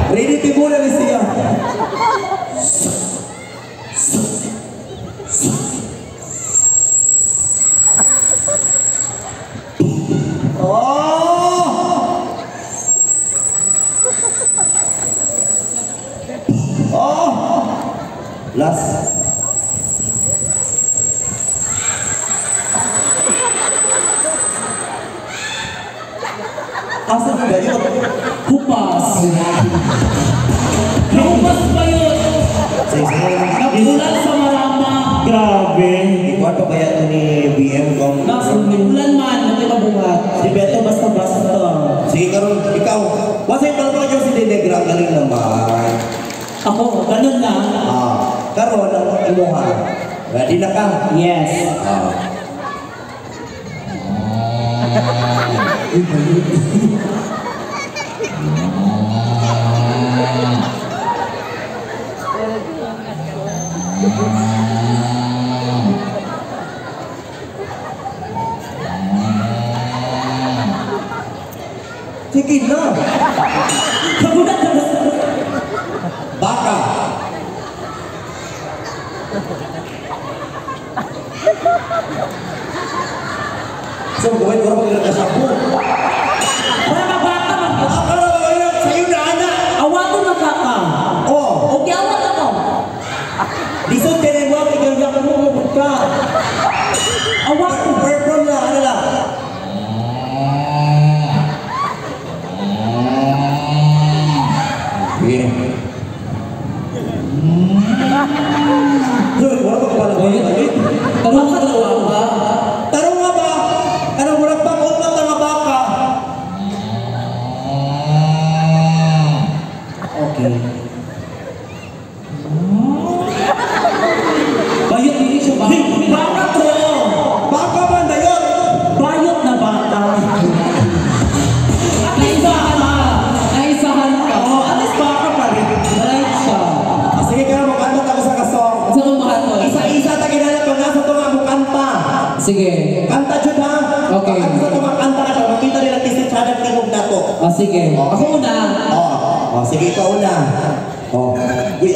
[SPEAKER 2] Ready to go na siya. Last. Asa na yun?
[SPEAKER 3] Hupas. Hupas ba yun? Nagulan sa marama.
[SPEAKER 6] Grabe.
[SPEAKER 2] Ikuha pa kaya ito ni BM kung...
[SPEAKER 3] Nagulan man, natin mabuhat.
[SPEAKER 6] Si Beto basta-basta to.
[SPEAKER 2] Sige karon, ikaw. Wasay palpa niyo si Denegra, galing naman.
[SPEAKER 6] Ako, ganun lang.
[SPEAKER 2] Karon, ang imuha. Ready na ka?
[SPEAKER 6] Yes.
[SPEAKER 2] Sige na.
[SPEAKER 6] Kagulat ka ba?
[SPEAKER 2] Baka. So, gawin ko na pag nagkasapo.
[SPEAKER 6] Para mabaka mag...
[SPEAKER 2] Baka na ba kayo? Sa'yo na, anak.
[SPEAKER 6] Awaton magkaka.
[SPEAKER 2] Oh,
[SPEAKER 6] Okay, awat ako.
[SPEAKER 2] lisod ka na yung wak, ikaw mo mabot ka.
[SPEAKER 6] Awaton.
[SPEAKER 2] Purple na, ano lang. Okay. Wala pa pala ba yun?
[SPEAKER 3] Tanong ka dalawa ba?
[SPEAKER 2] Tarong nga ba? Ano mo nagpakot ng mga baka?
[SPEAKER 3] Okay. Bayot hindi siya ba?
[SPEAKER 6] Baka to.
[SPEAKER 2] Baka ba na yun?
[SPEAKER 6] Bayot na baka.
[SPEAKER 3] Naisahan ka! Naisahan ka!
[SPEAKER 6] Oh, at least baka pa rin.
[SPEAKER 3] Right siya.
[SPEAKER 2] Sige ka na magkanta ako sa kasong.
[SPEAKER 3] Sa kumahan mo.
[SPEAKER 2] Isa-isa ta kinala pa nasa ito nga kanta.
[SPEAKER 3] Sige.
[SPEAKER 2] Kanta dyan ha?
[SPEAKER 3] Okay.
[SPEAKER 2] Pag sa ito kanta ka siya, makita nila kisit siya ng tingog na to.
[SPEAKER 3] Sige. Ako una.
[SPEAKER 2] Sige ikaw na. Uy,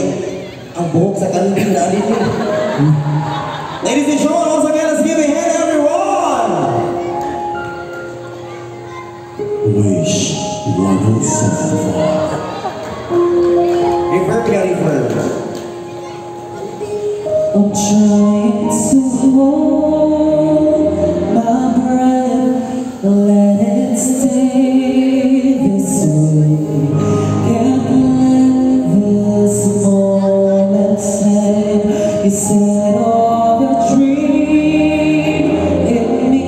[SPEAKER 2] ang buhok sa kanilin na dito. Ladies and gentlemen, once again, let's give a hand everyone! Wish 107.5. Reverb ka, reverb.
[SPEAKER 4] I'm trying to hold my breath, let it stay this way. Can't let this moment end. You said all the dream in me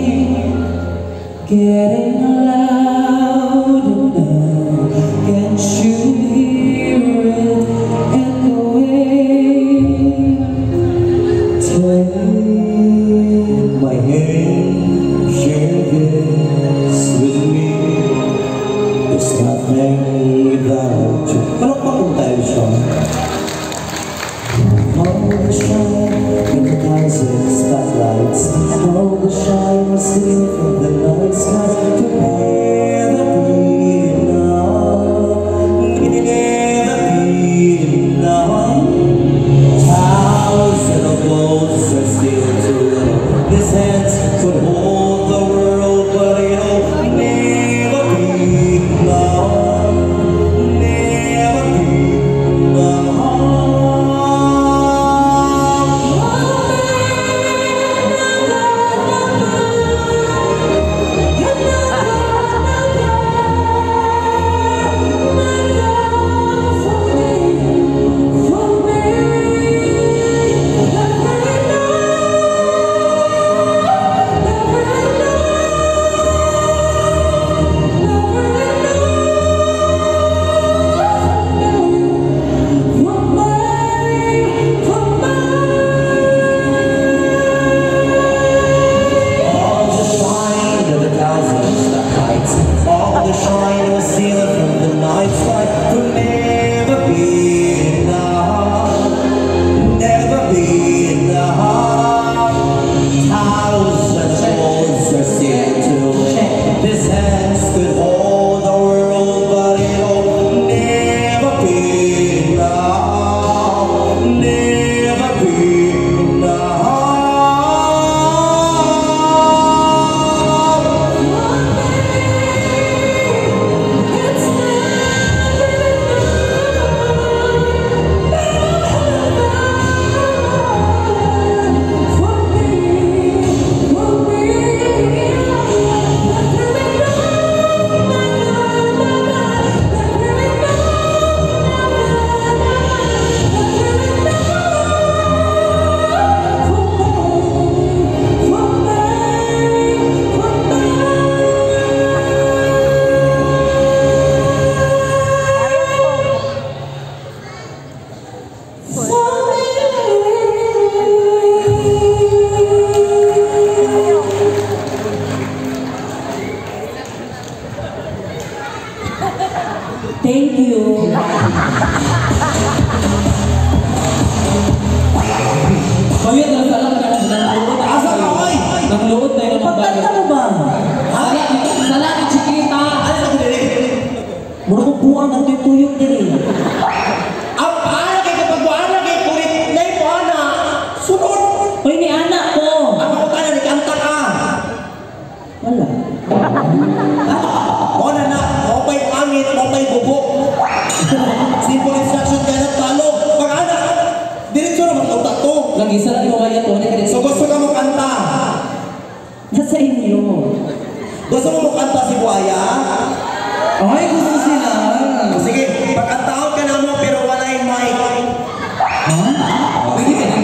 [SPEAKER 4] getting louder now. Can't you hear it echoing?
[SPEAKER 6] Thank you.
[SPEAKER 3] Bayad na sa lang nagluot.
[SPEAKER 2] Asa ka, oy?
[SPEAKER 3] Nagluot na yung mga
[SPEAKER 6] Pagkanta mo ba?
[SPEAKER 3] Sa langit chiquita.
[SPEAKER 2] Ano sa kudiri?
[SPEAKER 6] Mura ko buwan ng tuyok diri.
[SPEAKER 2] Ang paano kay kapag wala kay kulit na yung paana? Sunod!
[SPEAKER 6] Hoy, ni anak ko.
[SPEAKER 2] Ang makutana ni kanta ka.
[SPEAKER 6] Wala.
[SPEAKER 2] O na, o pa'y pangit, o pa'y bubok. Simple instruction kaya nagtalo. Pag-anak, diretso naman ito tato.
[SPEAKER 3] Lagi sa lang yung kaya to.
[SPEAKER 2] So gusto ka mo kanta?
[SPEAKER 6] Nasa inyo.
[SPEAKER 2] Gusto mo kanta si Buaya?
[SPEAKER 3] Ay, gusto sila.
[SPEAKER 2] Sige, pagkantaon ka na mo pero wala yung mic.
[SPEAKER 3] Ha? Pwede ka na.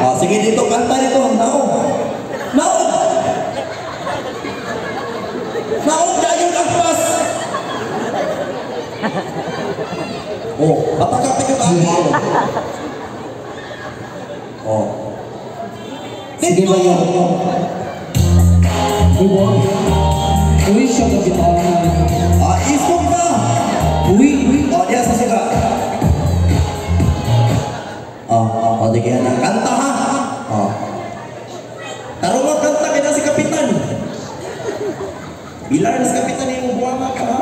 [SPEAKER 2] O sige dito, kanta dito. Naog! Naog! Naog dahil yung agpas! Oh, patakapin yung agpas. Oh.
[SPEAKER 3] Sige ba yun? Uy, uy, siya ka bitawan.
[SPEAKER 2] Iskog ka!
[SPEAKER 3] Uy, uy.
[SPEAKER 2] O, diyan sa siga. O, di kaya na. Kanta ha? O. Tarong kanta kaya na si Kapitan. Bilar na si Kapitan yung buwanga ka ha?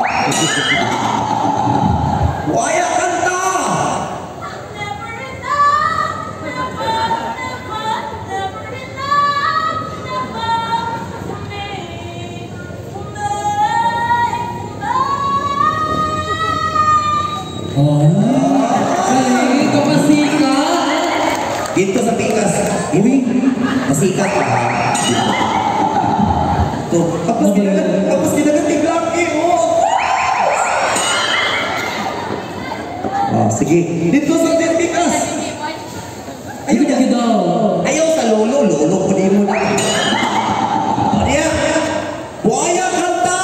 [SPEAKER 2] Buaya kanta!
[SPEAKER 3] Galing, kapasika.
[SPEAKER 2] Dito sa Pikas. Uy, pasikat ka ha? Ito, tapos dinagat yung Lucky, oh! Sige. Dito sa Pikas.
[SPEAKER 3] Ayun na daw.
[SPEAKER 2] Ayaw sa lolo ko di mo na. O diya, buaya kanta!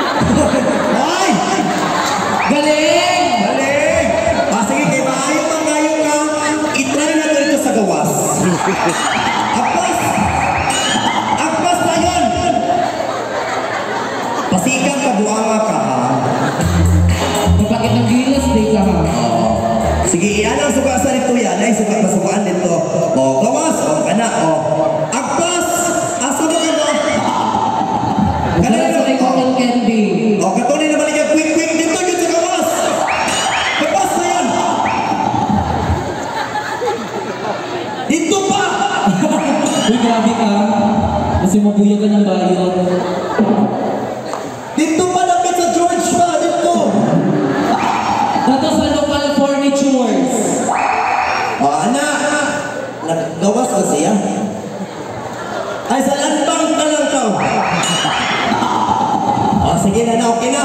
[SPEAKER 2] Ay!
[SPEAKER 3] Galing!
[SPEAKER 2] Galing! Sige, kay maayo ka, itry na ito sa gawas. Agpas! Agpas na yun! Pasikan ka, buanga ka ha.
[SPEAKER 3] Kapakit ng gilas, di ka ha.
[SPEAKER 2] Sige, iyan ang sugasan nito yan. Ay, masugaan nito. O, gawas! O, kana, o. Agpas! Asa mo ka ba?
[SPEAKER 3] Kaya sa may cotton candy.
[SPEAKER 2] O, katunay na balik yung quick dito yun sa gawas! Gawas na yan! Dito pa!
[SPEAKER 3] Uy, grabe ka. Kasi mabuyagan ng bayot.
[SPEAKER 2] Dito pa lapit sa George pa! Dito!
[SPEAKER 3] Dato sa local furnitures.
[SPEAKER 2] O, anak! Naggawas na siya. Ay, sa landbang ka lang ka! O, sige na, okay na.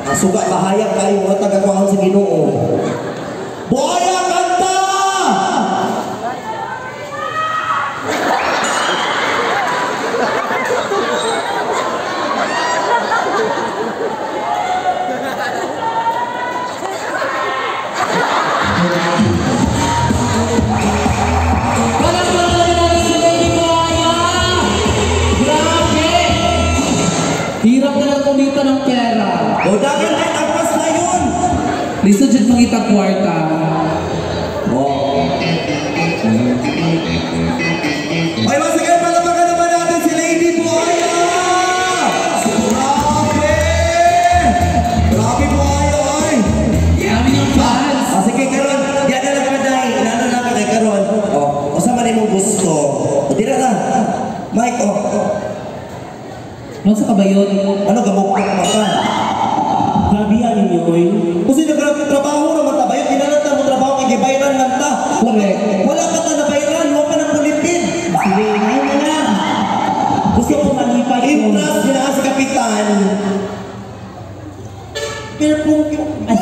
[SPEAKER 2] Ang suga, bahayag kayo mga taga-kuhaan sa Ginoo. Buhaya kanta!
[SPEAKER 3] Hirap na lang kumita ng pera.
[SPEAKER 2] O, dahil ay agpas na yun!
[SPEAKER 3] Lisa dyan mangita kwarta.
[SPEAKER 2] O. Ay, masigay, palapakan naman natin si Lady Buhaya! Grabe! Grabe Buhaya, ay!
[SPEAKER 3] Kami yung fans.
[SPEAKER 2] Sige, karon, yan na lang kaday. Inano na ka kay karon. O, sa man imong gusto. O, tira na. Mike, o.
[SPEAKER 3] Ano sa kabayon?
[SPEAKER 2] Ano, gamok ka pa?
[SPEAKER 6] Grabe yan ninyo, oy.
[SPEAKER 2] Kasi nagtrabaho naman ta ba yun? Kinalata mo trabaho kay gibayran lang ta.
[SPEAKER 3] Correct.
[SPEAKER 2] Wala ka ta nabayran, wala ka ng pulitin.
[SPEAKER 6] Sige, ngayon na lang. Gusto ko malipay ko.
[SPEAKER 2] Impras nila sa kapitan. Pero kung yung... Ay,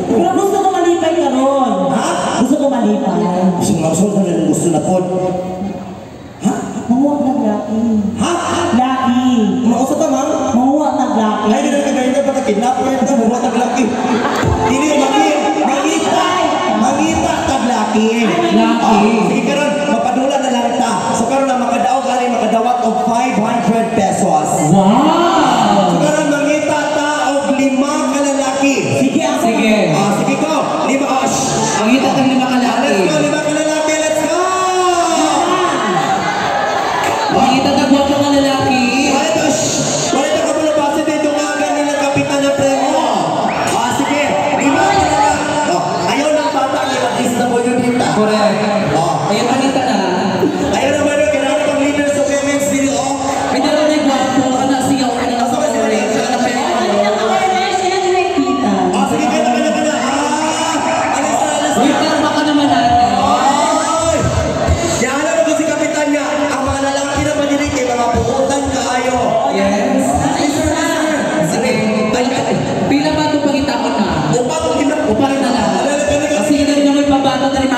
[SPEAKER 6] Pero gusto ko malipay ka ron.
[SPEAKER 2] ha?
[SPEAKER 6] Gusto ko malipay.
[SPEAKER 2] Gusto nga, gusto na po. Ha?
[SPEAKER 6] Mahuwag na laki.
[SPEAKER 2] Ha?
[SPEAKER 6] Laki.
[SPEAKER 2] Mausa ta, ma'am?
[SPEAKER 6] Mahuwag na
[SPEAKER 3] Pangita kang lima kalaki.
[SPEAKER 2] Let's go, 5 ka lalaki, let's go!
[SPEAKER 3] Pangita kang gwapo ka lalaki.
[SPEAKER 2] Walita ka muna base dito nga ganin ng kapitan ng premyo. Sige, 5 ka na lang. Ayaw ng bata ang artista mo yun dito.
[SPEAKER 3] Correct. Ayun, pangita na.
[SPEAKER 2] Ayaw naman yung kailangan ng leaders of women's dito.
[SPEAKER 3] May dalawa na yung gwapo ka na sigaw ka na sa orange. Siya na pera.
[SPEAKER 2] Sige, kaya na. Alis na.
[SPEAKER 3] Uy, karma ka naman natin.
[SPEAKER 2] Ay! Yan mo si kapitan niya. Ang mga lalaki na manilig ay mga puhutan kaayo.
[SPEAKER 3] Yes. Sige. Pila ba ito pangita ko na?
[SPEAKER 2] Upang ina.
[SPEAKER 3] Upahin na lang. Kasi hindi na may pabata na rin